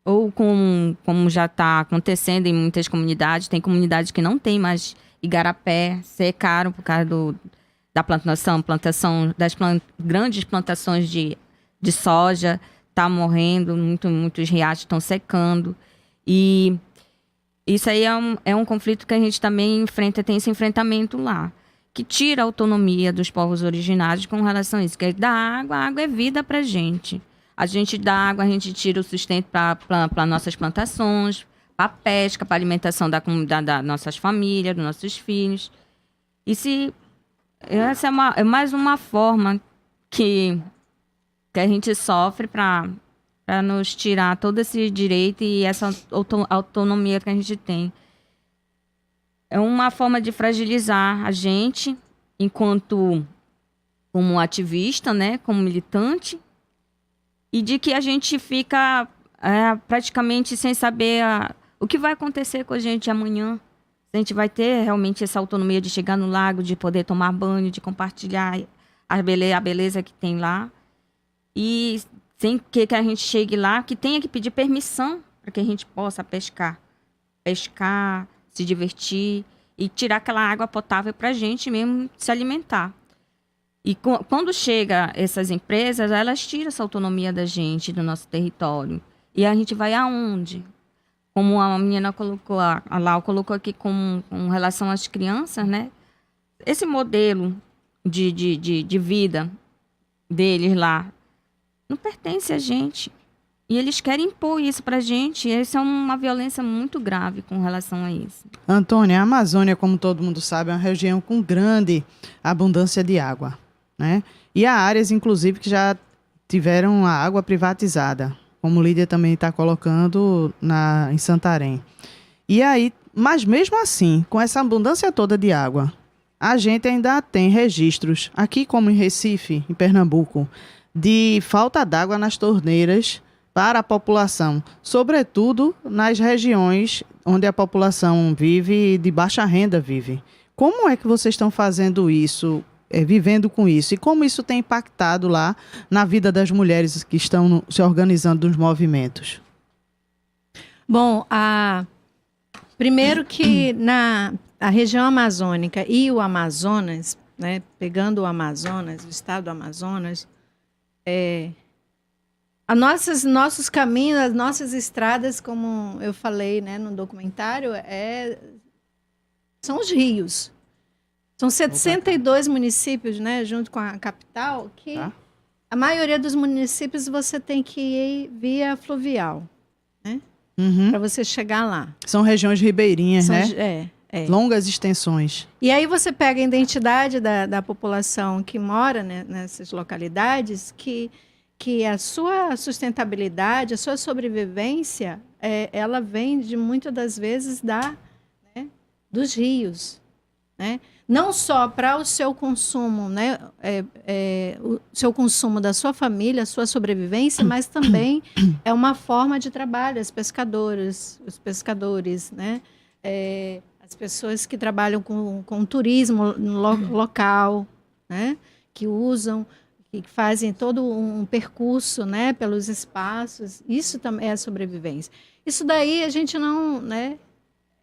Ou como já está acontecendo em muitas comunidades, tem comunidades que não tem mais igarapé, secaram por causa da plantação das grandes plantações de soja, está morrendo, muitos riachos estão secando. E isso aí é um conflito que a gente também enfrenta, tem esse enfrentamento lá, que tira a autonomia dos povos originários com relação a isso, que a água é vida para a gente. A gente dá água, a gente tira o sustento para nossas plantações, para a pesca, para a alimentação da comunidade, das nossas famílias, dos nossos filhos. Essa é mais uma forma que a gente sofre para nos tirar todo esse direito e essa autonomia que a gente tem. É uma forma de fragilizar a gente enquanto como ativista, né, como militante, e de que a gente fica praticamente sem saber o que vai acontecer com a gente amanhã. A gente vai ter realmente essa autonomia de chegar no lago, de poder tomar banho, de compartilhar a beleza que tem lá. E sem que a gente chegue lá, que tenha que pedir permissão para que a gente possa pescar, se divertir e tirar aquela água potável para a gente mesmo se alimentar. E quando chega essas empresas, elas tiram essa autonomia da gente, do nosso território. E a gente vai aonde? como a menina colocou, a Lau colocou aqui com relação às crianças, né? Esse modelo de vida deles lá não pertence a gente. E eles querem impor isso pra gente. E isso é uma violência muito grave com relação a isso. Antônia, a Amazônia, como todo mundo sabe, é uma região com grande abundância de água, né? E há áreas, inclusive, que já tiveram a água privatizada, como Lídia também está colocando em Santarém. E aí, mas mesmo assim, com essa abundância toda de água, a gente ainda tem registros, aqui como em Recife, em Pernambuco, de falta d'água nas torneiras para a população, sobretudo nas regiões onde a população vive, de baixa renda vive. Como é que vocês estão fazendo isso, vivendo com isso? E como isso tem impactado lá na vida das mulheres que estão se organizando nos movimentos? Bom, primeiro que a região amazônica e o Amazonas, né, pegando o Amazonas, o estado do Amazonas, nossos caminhos, as nossas estradas, como eu falei, né, no documentário, são os rios. São 62 municípios, né, junto com a capital, que a maioria dos municípios você tem que ir via fluvial, né, para você chegar lá. São regiões ribeirinhas, né? Longas extensões. E aí você pega a identidade da população que mora, né, nessas localidades, que a sua sustentabilidade, a sua sobrevivência, ela vem de muitas das vezes dos rios, né? Não só para o seu consumo, né, o seu consumo da sua família, a sua sobrevivência, mas também é uma forma de trabalho, os pescadores, né, as pessoas que trabalham com turismo local, né, que usam, que fazem todo um percurso, né, pelos espaços. Isso também é a sobrevivência. Isso daí a gente não, né,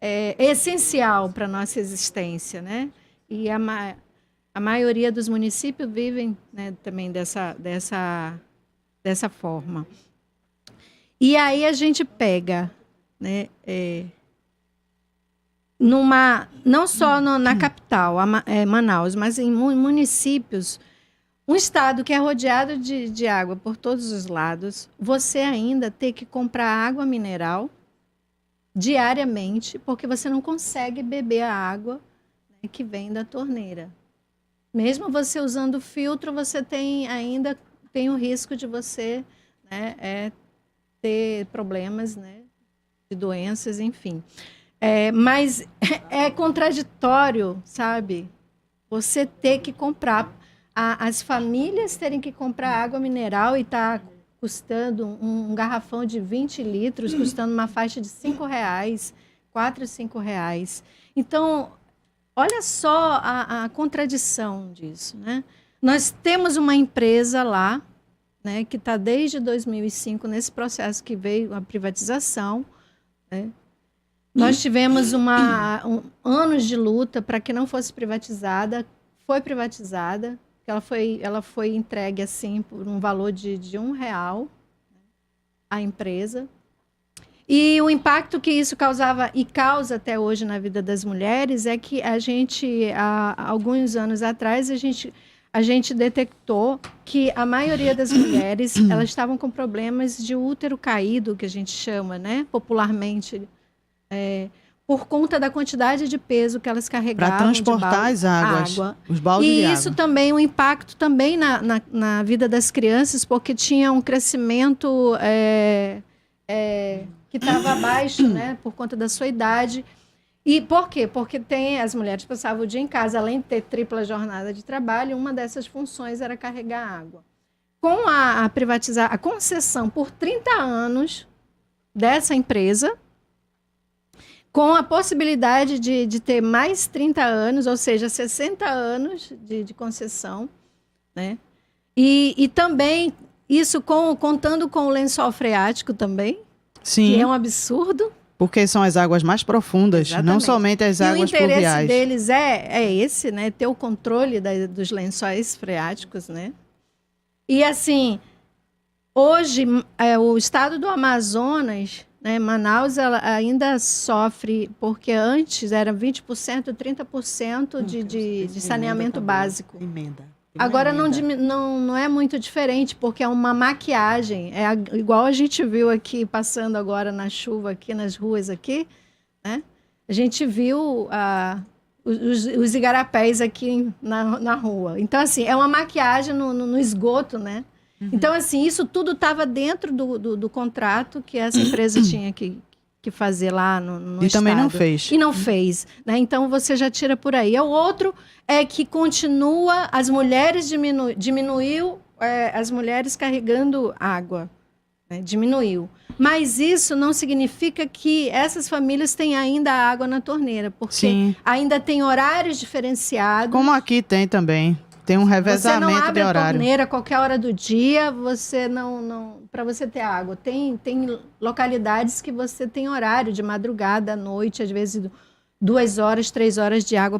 é essencial para a nossa existência, né? E a maioria dos municípios vivem, né, também dessa forma. E aí a gente pega, né, não só na capital, Manaus, mas em municípios, um estado que é rodeado de água por todos os lados, você ainda tem que comprar água mineral diariamente, porque você não consegue beber a água, né, que vem da torneira. Mesmo você usando filtro, você ainda tem o risco de você, né, ter problemas, né, de doenças, enfim. Mas é contraditório, sabe? Você ter que comprar, as famílias terem que comprar água mineral e tá custando um garrafão de 20 litros, custando uma faixa de R$5, 4 a 5 reais. Então, olha só a contradição disso, né? Nós temos uma empresa lá, né, que está desde 2005 nesse processo que veio a privatização, né? Nós tivemos anos de luta para que não fosse privatizada, foi privatizada, ela foi entregue assim por um valor de R$1 à empresa. E o impacto que isso causava e causa até hoje na vida das mulheres é que há alguns anos atrás, a gente detectou que a maioria das mulheres elas estavam com problemas de útero caído, que a gente chama, né, popularmente, por conta da quantidade de peso que elas carregavam. Para transportar as águas, os baldes de água. E isso também, um impacto também na vida das crianças, porque tinha um crescimento que estava abaixo, né, por conta da sua idade. E por quê? Porque as mulheres passavam o dia em casa, além de ter tripla jornada de trabalho, uma dessas funções era carregar água. Com a concessão por 30 anos dessa empresa, com a possibilidade de ter mais 30 anos, ou seja, 60 anos de concessão, né? E também isso contando com o lençol freático também, sim, que é um absurdo. Porque são as águas mais profundas, exatamente, não somente as águas pluviais. E o interesse deles é esse, né? Ter o controle dos lençóis freáticos, né? E assim, hoje o estado do Amazonas né? Manaus ela ainda sofre, porque antes era 20%, 30% de saneamento básico. Agora não é muito diferente, porque é uma maquiagem. É igual a gente viu aqui, passando agora na chuva, aqui nas ruas aqui, né? A gente viu os igarapés aqui na rua. Então, assim, é uma maquiagem no esgoto, né? Então, assim, isso tudo estava dentro do contrato que essa empresa tinha que fazer lá no E estado. também não fez. E não fez, né? Então, você já tira por aí. O outro é que continua, as mulheres diminuiu as mulheres carregando água, né? Diminuiu. Mas isso não significa que essas famílias têm ainda água na torneira, porque Sim. ainda tem horários diferenciados. Como aqui tem também. Tem um revezamento você não abre de horário. a torneira a qualquer hora do dia, você não para você ter água. Tem localidades que você tem horário de madrugada, à noite, às vezes 2 horas, 3 horas de água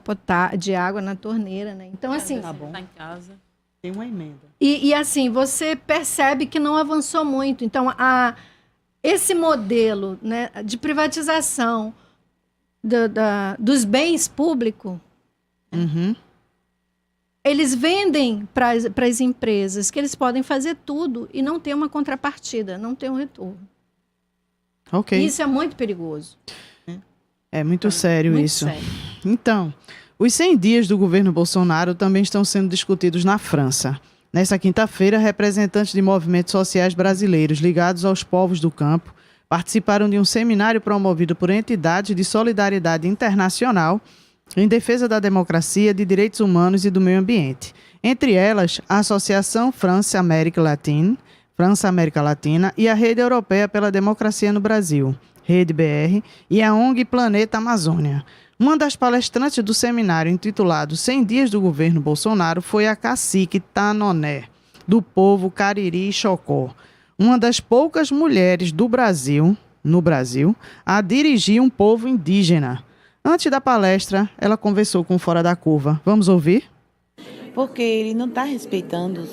na torneira, né? Então, assim... Tá bom. Tá em casa. Tem uma emenda. E assim, você percebe que não avançou muito. Então, esse modelo, né, de privatização dos bens públicos... Uhum. Eles vendem para as empresas que eles podem fazer tudo e não ter uma contrapartida, não ter um retorno. Ok. Isso é muito perigoso. É muito sério muito isso. sério. Então, os 100 dias do governo Bolsonaro também estão sendo discutidos na França. Nesta quinta-feira, representantes de movimentos sociais brasileiros ligados aos povos do campo participaram de um seminário promovido por entidades de solidariedade internacional em defesa da democracia, de direitos humanos e do meio ambiente. Entre elas, a Associação França-América Latina e a Rede Europeia pela Democracia no Brasil, Rede BR, e a ONG Planeta Amazônia. Uma das palestrantes do seminário intitulado 100 Dias do Governo Bolsonaro foi a cacique Tanoné, do povo Cariri Xocó, uma das poucas mulheres no Brasil, a dirigir um povo indígena. Antes da palestra, ela conversou com Fora da Curva. Vamos ouvir? Porque ele não está respeitando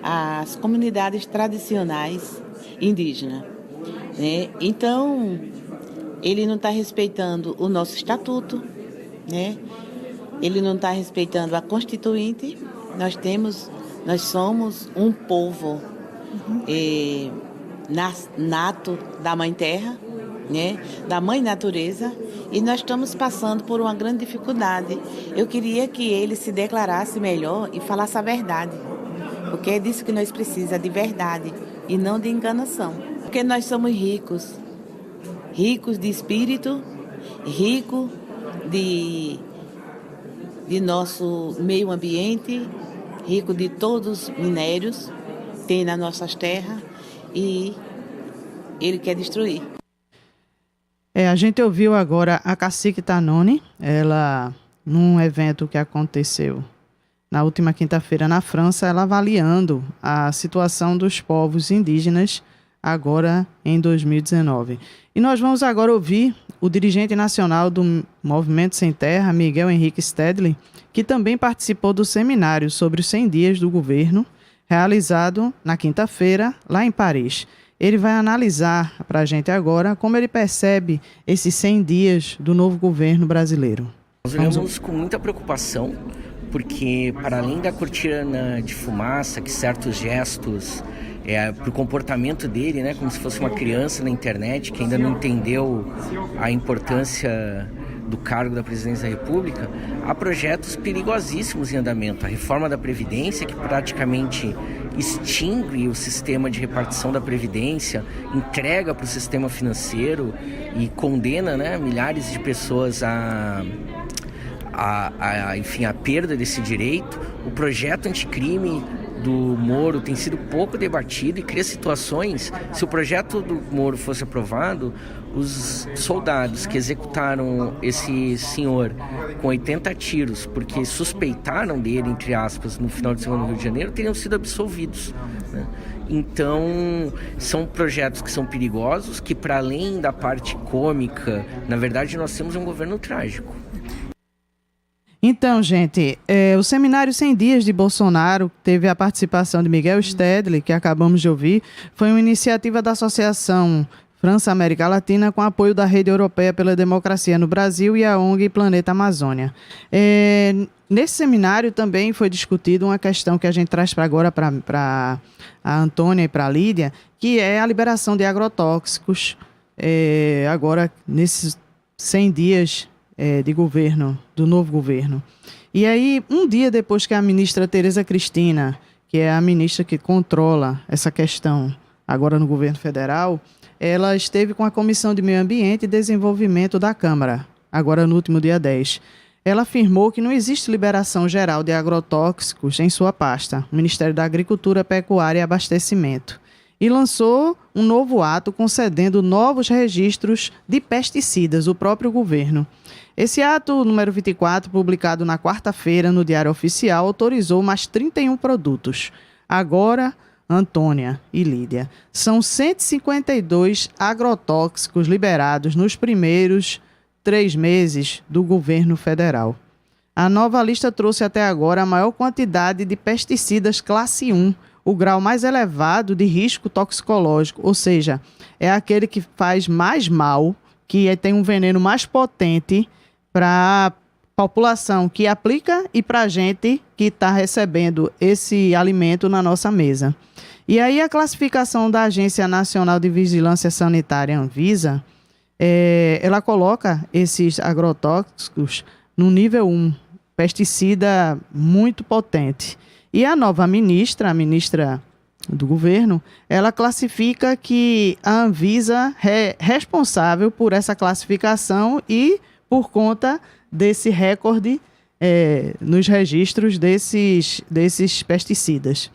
as comunidades tradicionais indígenas, né? Então, ele não está respeitando o nosso estatuto, né? Ele não está respeitando a Constituinte. Nós somos um povo nato da Mãe Terra, né? Da Mãe Natureza, e nós estamos passando por uma grande dificuldade. Eu queria que ele se declarasse melhor e falasse a verdade, porque é disso que nós precisamos, de verdade e não de enganação. Porque nós somos ricos de espírito, ricos de nosso meio ambiente, rico de todos os minérios que tem nas nossas terras, e ele quer destruir. A gente ouviu agora a cacique Tanone, ela, num evento que aconteceu na última quinta-feira na França, ela avaliando a situação dos povos indígenas agora em 2019. E nós vamos agora ouvir o dirigente nacional do Movimento Sem Terra, Miguel Henrique Stedley, que também participou do seminário sobre os 100 dias do governo, realizado na quinta-feira, lá em Paris. Ele vai analisar para a gente agora como ele percebe esses 100 dias do novo governo brasileiro. Nós olhamos com muita preocupação, porque para além da cortina de fumaça, que certos gestos, para o comportamento dele, né, como se fosse uma criança na internet que ainda não entendeu a importância do cargo da presidência da República, há projetos perigosíssimos em andamento. A reforma da Previdência, que praticamente extingue o sistema de repartição da Previdência, entrega para o sistema financeiro e condena, né, milhares de pessoas enfim, a perda desse direito. O projeto anticrime do Moro tem sido pouco debatido e cria situações. Se o projeto do Moro fosse aprovado, os soldados que executaram esse senhor com 80 tiros, porque suspeitaram dele, entre aspas, no final de semana no Rio de Janeiro, teriam sido absolvidos, né? Então, são projetos que são perigosos, que para além da parte cômica, na verdade nós temos um governo trágico. Então, gente, o seminário 100 dias de Bolsonaro teve a participação de Miguel Stedley, que acabamos de ouvir. Foi uma iniciativa da Associação França América Latina, com apoio da Rede Europeia pela Democracia no Brasil e a ONG Planeta Amazônia. Nesse seminário também foi discutido uma questão que a gente traz para agora para a Antônia e para a Lídia, que é a liberação de agrotóxicos agora nesses 100 dias de governo, do novo governo. E aí, um dia depois que a ministra Tereza Cristina, que é a ministra que controla essa questão agora no governo federal, ela esteve com a Comissão de Meio Ambiente e Desenvolvimento da Câmara, agora no último dia 10. Ela afirmou que não existe liberação geral de agrotóxicos em sua pasta, o Ministério da Agricultura, Pecuária e Abastecimento, e lançou um novo ato concedendo novos registros de pesticidas, o próprio governo. Esse ato, número 24, publicado na quarta-feira no Diário Oficial, autorizou mais 31 produtos. Agora, Antônia e Lídia, são 152 agrotóxicos liberados nos primeiros 3 meses do governo federal. A nova lista trouxe até agora a maior quantidade de pesticidas classe 1, o grau mais elevado de risco toxicológico, ou seja, é aquele que faz mais mal, que tem um veneno mais potente para a população que aplica e para a gente que está recebendo esse alimento na nossa mesa. E aí a classificação da Agência Nacional de Vigilância Sanitária, Anvisa, ela coloca esses agrotóxicos no nível 1, pesticida muito potente. E a nova ministra, a ministra do governo, ela classifica que a Anvisa é responsável por essa classificação e por conta desse recorde nos registros desses pesticidas.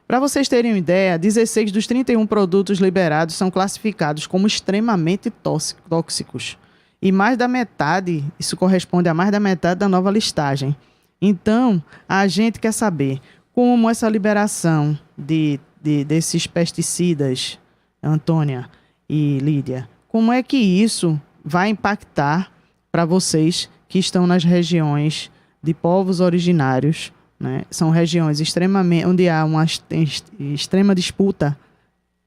Para vocês terem uma ideia, 16 dos 31 produtos liberados são classificados como extremamente tóxicos. E mais da metade, isso corresponde a mais da metade da nova listagem. Então, a gente quer saber como essa liberação desses pesticidas, Antônia e Lídia, como é que isso vai impactar para vocês que estão nas regiões de povos originários, né? São regiões onde há uma extrema disputa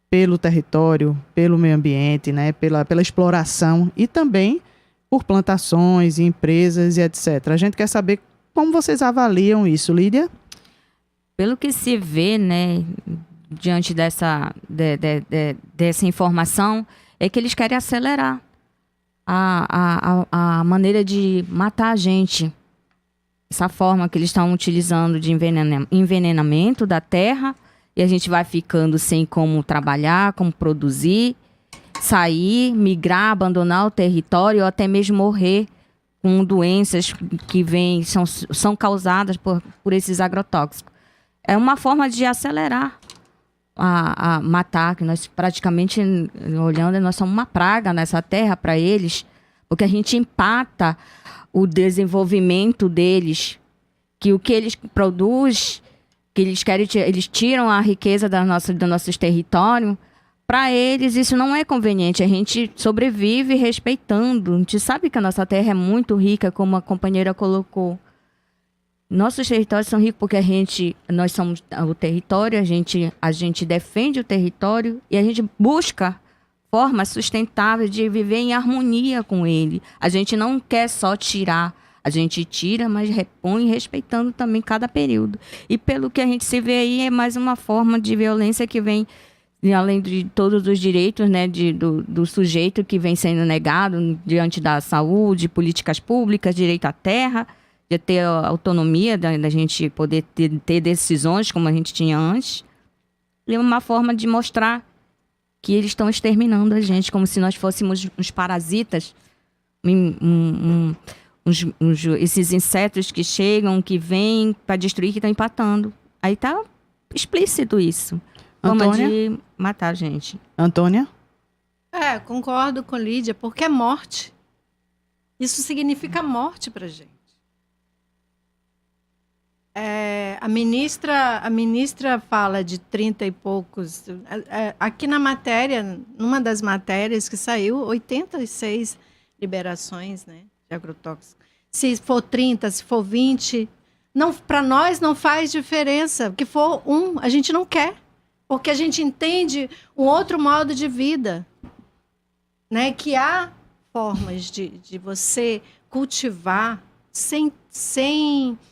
pelo território, pelo meio ambiente, né? pela exploração e também por plantações, empresas e etc. A gente quer saber como vocês avaliam isso, Lídia? Pelo que se vê, né, diante dessa informação, é que eles querem acelerar a maneira de matar a gente. Essa forma que eles estão utilizando de envenenamento da terra, e a gente vai ficando sem como trabalhar, como produzir, sair, migrar, abandonar o território ou até mesmo morrer com doenças que são causadas por esses agrotóxicos. É uma forma de acelerar a matar, que nós praticamente, olhando, nós somos uma praga nessa terra para eles, porque a gente empata o desenvolvimento deles, que o que eles produzem, que eles querem, eles tiram a riqueza do nosso território. Para eles isso não é conveniente, a gente sobrevive respeitando, a gente sabe que a nossa terra é muito rica, como a companheira colocou. Nossos territórios são ricos porque nós somos o território, a gente defende o território e a gente busca formas sustentáveis de viver em harmonia com ele. A gente não quer só tirar, a gente tira, mas repõe, respeitando também cada período. E pelo que a gente se vê aí, é mais uma forma de violência que vem, além de todos os direitos, né, do sujeito que vem sendo negado diante da saúde, políticas públicas, direito à terra, de ter a autonomia, da gente poder ter decisões como a gente tinha antes. E é uma forma de mostrar que eles estão exterminando a gente, como se nós fôssemos uns parasitas, esses insetos que chegam, que vêm para destruir, que estão empatando. Aí está explícito isso. Forma de matar a gente. Antônia? Concordo com Lídia, porque é morte. Isso significa morte para a gente. A ministra fala de 30 e poucos. Aqui na matéria, numa das matérias que saiu, 86 liberações, né, de agrotóxicos. Se for 30, se for 20, para nós não faz diferença. Que for a gente não quer, porque a gente entende um outro modo de vida. né, que há formas de você cultivar sem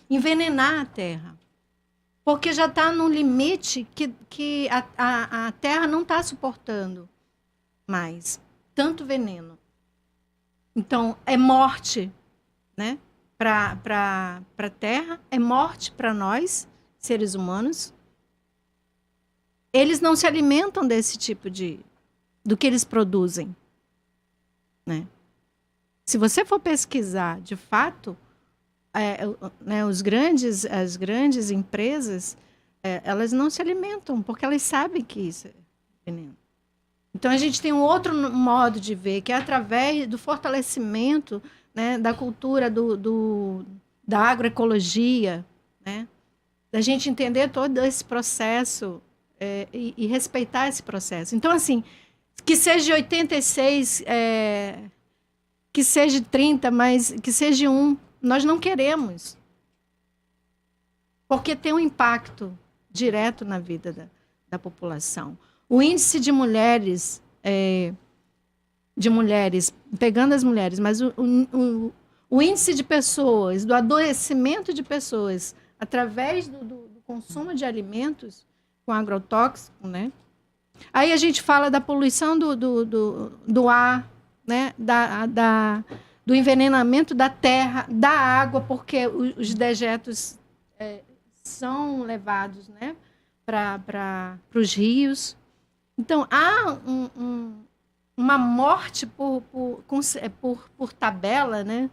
envenenar a terra. Porque já está no limite que a terra não está suportando mais tanto veneno. Então, é morte, né, para a terra, é morte para nós, seres humanos. Eles não se alimentam desse tipo do que eles produzem, né? Se você for pesquisar, de fato, né, as grandes empresas, elas não se alimentam, porque elas sabem que isso é veneno. Então, a gente tem um outro modo de ver, que é através do fortalecimento, né, da cultura da agroecologia, né, da gente entender todo esse processo e respeitar esse processo. Então, assim, que seja 86, que seja 30, mas que seja 1, nós não queremos. Porque tem um impacto direto na vida da população. O índice de mulheres, pegando as mulheres, mas o índice de pessoas, do adoecimento de pessoas, através do consumo de alimentos com agrotóxico, né? Aí a gente fala da poluição do ar, né? Do envenenamento da terra, da água, porque os dejetos são levados, né, para os rios. Então, há uma morte por tabela, né?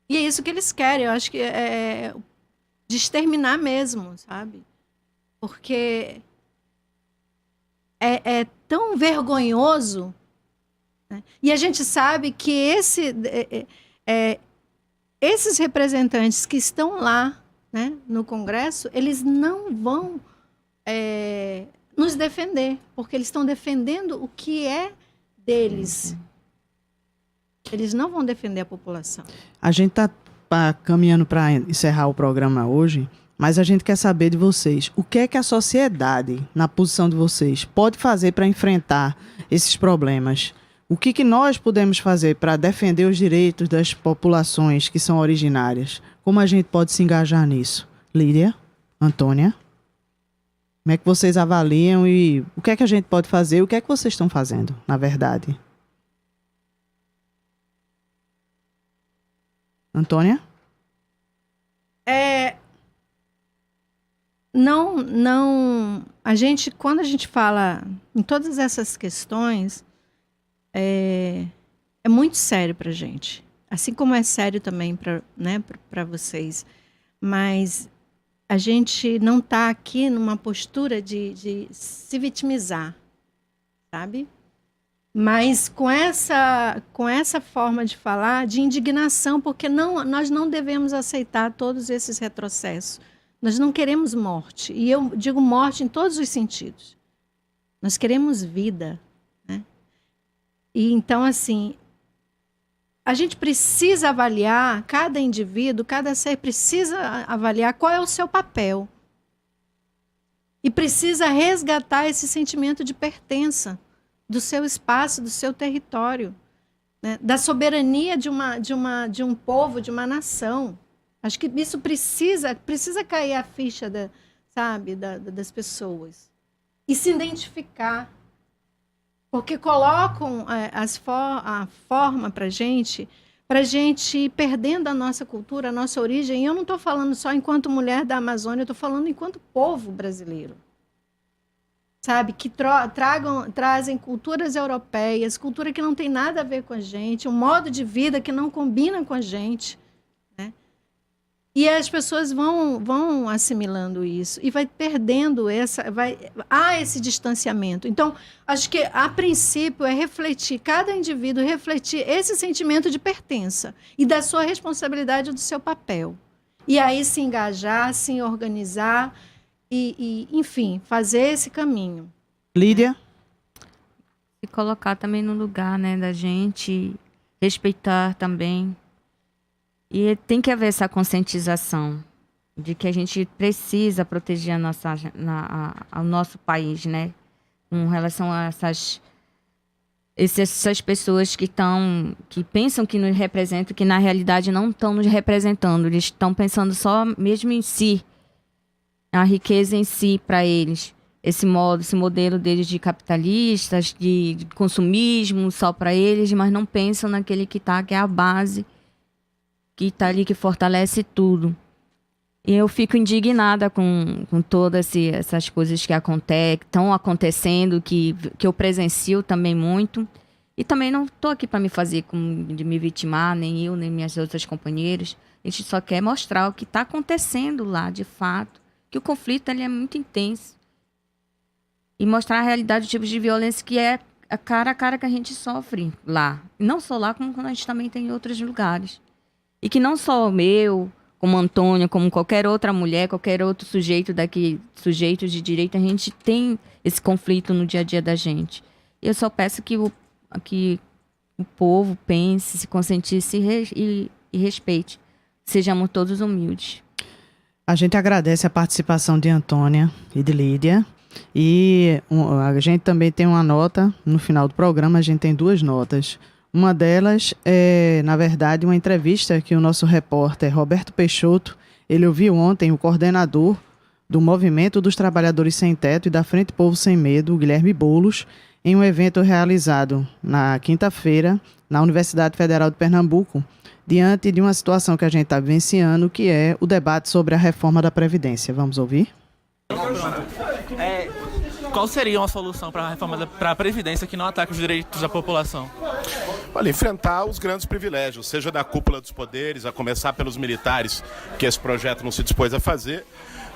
E é isso que eles querem. Eu acho que de exterminar mesmo, sabe? Porque é tão vergonhoso, né? E a gente sabe que esses representantes que estão lá, né, no Congresso, eles não vão nos defender, porque eles estão defendendo o que é deles. Eles não vão defender a população. A gente está caminhando para encerrar o programa hoje, mas a gente quer saber de vocês. O que é que a sociedade, na posição de vocês, pode fazer para enfrentar esses problemas? O que nós podemos fazer para defender os direitos das populações que são originárias? Como a gente pode se engajar nisso? Lídia? Antônia? Como é que vocês avaliam e o que é que a gente pode fazer? O que é que vocês estão fazendo, na verdade? Antônia? Quando a gente fala em todas essas questões, é muito sério para a gente. Assim como é sério também para vocês. Mas a gente não está aqui numa postura de se vitimizar, sabe? Mas com essa forma de falar, de indignação, porque nós não devemos aceitar todos esses retrocessos. Nós não queremos morte. E eu digo morte em todos os sentidos. Nós queremos vida, né? E então, assim, a gente precisa avaliar, cada indivíduo, cada ser precisa avaliar qual é o seu papel. E precisa resgatar esse sentimento de pertença do seu espaço, do seu território, né? Da soberania de um povo, de uma nação. Acho que isso precisa cair a ficha das pessoas. E se identificar. Porque colocam a forma para a gente ir perdendo a nossa cultura, a nossa origem. E eu não estou falando só enquanto mulher da Amazônia, eu estou falando enquanto povo brasileiro. Sabe? Que trazem culturas europeias, cultura que não tem nada a ver com a gente, um modo de vida que não combina com a gente. Né? E as pessoas vão assimilando isso e vai perdendo há esse distanciamento. Então, acho que, a princípio, é refletir, cada indivíduo refletir esse sentimento de pertença e da sua responsabilidade, do seu papel. E aí se engajar, se organizar e enfim, fazer esse caminho. Lídia? Se colocar também no lugar, né, da gente, respeitar também. E tem que haver essa conscientização de que a gente precisa proteger ao nosso país, né? Com relação a essas pessoas que pensam que nos representam, que na realidade não estão nos representando, eles estão pensando só mesmo em si, a riqueza em si para eles, esse modelo deles de capitalistas, de consumismo só para eles, mas não pensam naquele que é a base, que está ali, que fortalece tudo. E eu fico indignada com todas essas coisas que estão acontecendo, que eu presencio também muito. E também não estou aqui para de me vitimar, nem eu, nem minhas outras companheiras. A gente só quer mostrar o que está acontecendo lá, de fato. Que o conflito ele é muito intenso. E mostrar a realidade do tipo de violência que é a cara que a gente sofre lá. E não só lá, como a gente também tem em outros lugares. E que não só como Antônia, como qualquer outra mulher, qualquer outro sujeito sujeito de direito, a gente tem esse conflito no dia a dia da gente. E eu só peço que o povo pense, se conscientize e respeite. Sejamos todos humildes. A gente agradece a participação de Antônia e de Lídia. E a gente também tem uma nota, no final do programa a gente tem 2 notas. Uma delas é, na verdade, uma entrevista que o nosso repórter Roberto Peixoto, ele ouviu ontem o coordenador do Movimento dos Trabalhadores Sem Teto e da Frente Povo Sem Medo, Guilherme Boulos, em um evento realizado na quinta-feira na Universidade Federal de Pernambuco, diante de uma situação que a gente está vivenciando, que é o debate sobre a reforma da Previdência. Vamos ouvir? Qual seria uma solução para a reforma para a Previdência que não ataque os direitos da população? Olha, enfrentar os grandes privilégios, seja da cúpula dos poderes, a começar pelos militares, que esse projeto não se dispôs a fazer,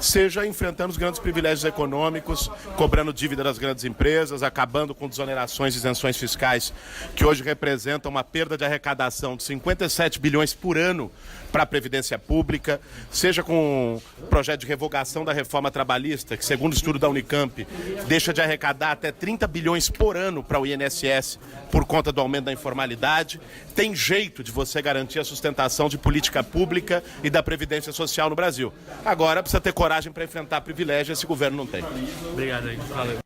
seja enfrentando os grandes privilégios econômicos, cobrando dívida das grandes empresas, acabando com desonerações e isenções fiscais, que hoje representam uma perda de arrecadação de 57 bilhões por ano para a Previdência Pública, seja com o projeto de revogação da reforma trabalhista, que, segundo o estudo da Unicamp, deixa de arrecadar até 30 bilhões por ano para o INSS por conta do aumento da informalidade. Tem jeito de você garantir a sustentação de política pública e da Previdência Social no Brasil. Agora, precisa ter coragem para enfrentar privilégio, esse governo não tem. Obrigado aí, valeu.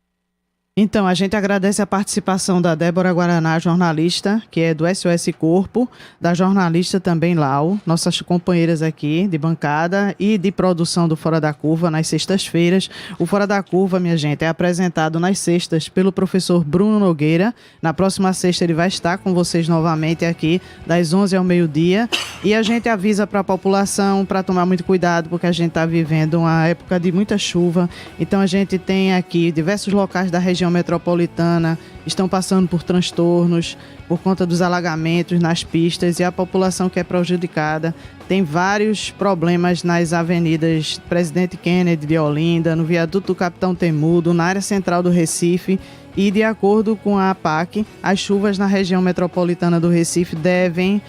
Então, a gente agradece a participação da Débora Guaraná, jornalista, que é do SOS Corpo, da jornalista também Lau, nossas companheiras aqui de bancada e de produção do Fora da Curva nas sextas-feiras. O Fora da Curva, minha gente, é apresentado nas sextas pelo professor Bruno Nogueira. Na próxima sexta ele vai estar com vocês novamente aqui, das 11 ao meio-dia. E a gente avisa para a população para tomar muito cuidado, porque a gente está vivendo uma época de muita chuva. Então a gente tem aqui diversos locais da região metropolitana estão passando por transtornos por conta dos alagamentos nas pistas, e a população que é prejudicada tem vários problemas nas avenidas Presidente Kennedy de Olinda, no viaduto do Capitão Temudo, na área central do Recife. E de acordo com a APAC, as chuvas na região metropolitana do Recife devem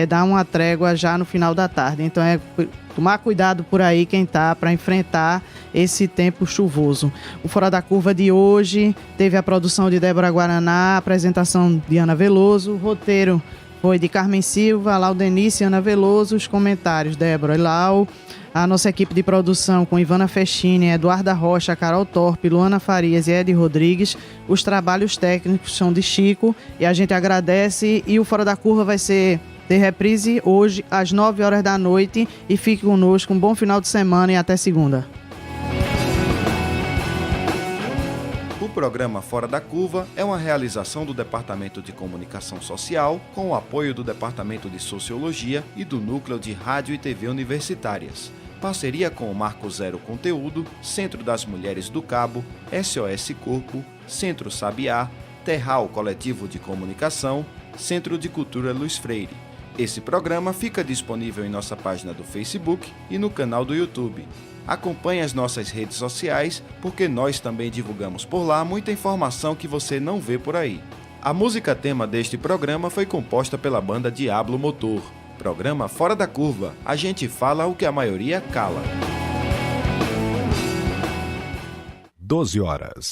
dar uma trégua já no final da tarde. Então tomar cuidado por aí quem está para enfrentar esse tempo chuvoso. O Fora da Curva de hoje teve a produção de Débora Guaraná, a apresentação de Ana Veloso, o roteiro foi de Carmen Silva, Laudenice e Ana Veloso, os comentários Débora e Lau, a nossa equipe de produção com Ivana Festini, Eduarda Rocha, Carol Torpe, Luana Farias e Edi Rodrigues. Os trabalhos técnicos são de Chico e a gente agradece. E o Fora da Curva vai ter reprise hoje às 9 horas da noite, e fique conosco, um bom final de semana e até segunda. O programa Fora da Curva é uma realização do Departamento de Comunicação Social, com o apoio do Departamento de Sociologia e do Núcleo de Rádio e TV Universitárias. Parceria com o Marco Zero Conteúdo, Centro das Mulheres do Cabo, SOS Corpo, Centro Sabiá, Terral Coletivo de Comunicação, Centro de Cultura Luiz Freire. Esse programa fica disponível em nossa página do Facebook e no canal do YouTube. Acompanhe as nossas redes sociais, porque nós também divulgamos por lá muita informação que você não vê por aí. A música tema deste programa foi composta pela banda Diablo Motor. Programa Fora da Curva. A gente fala o que a maioria cala. 12 horas.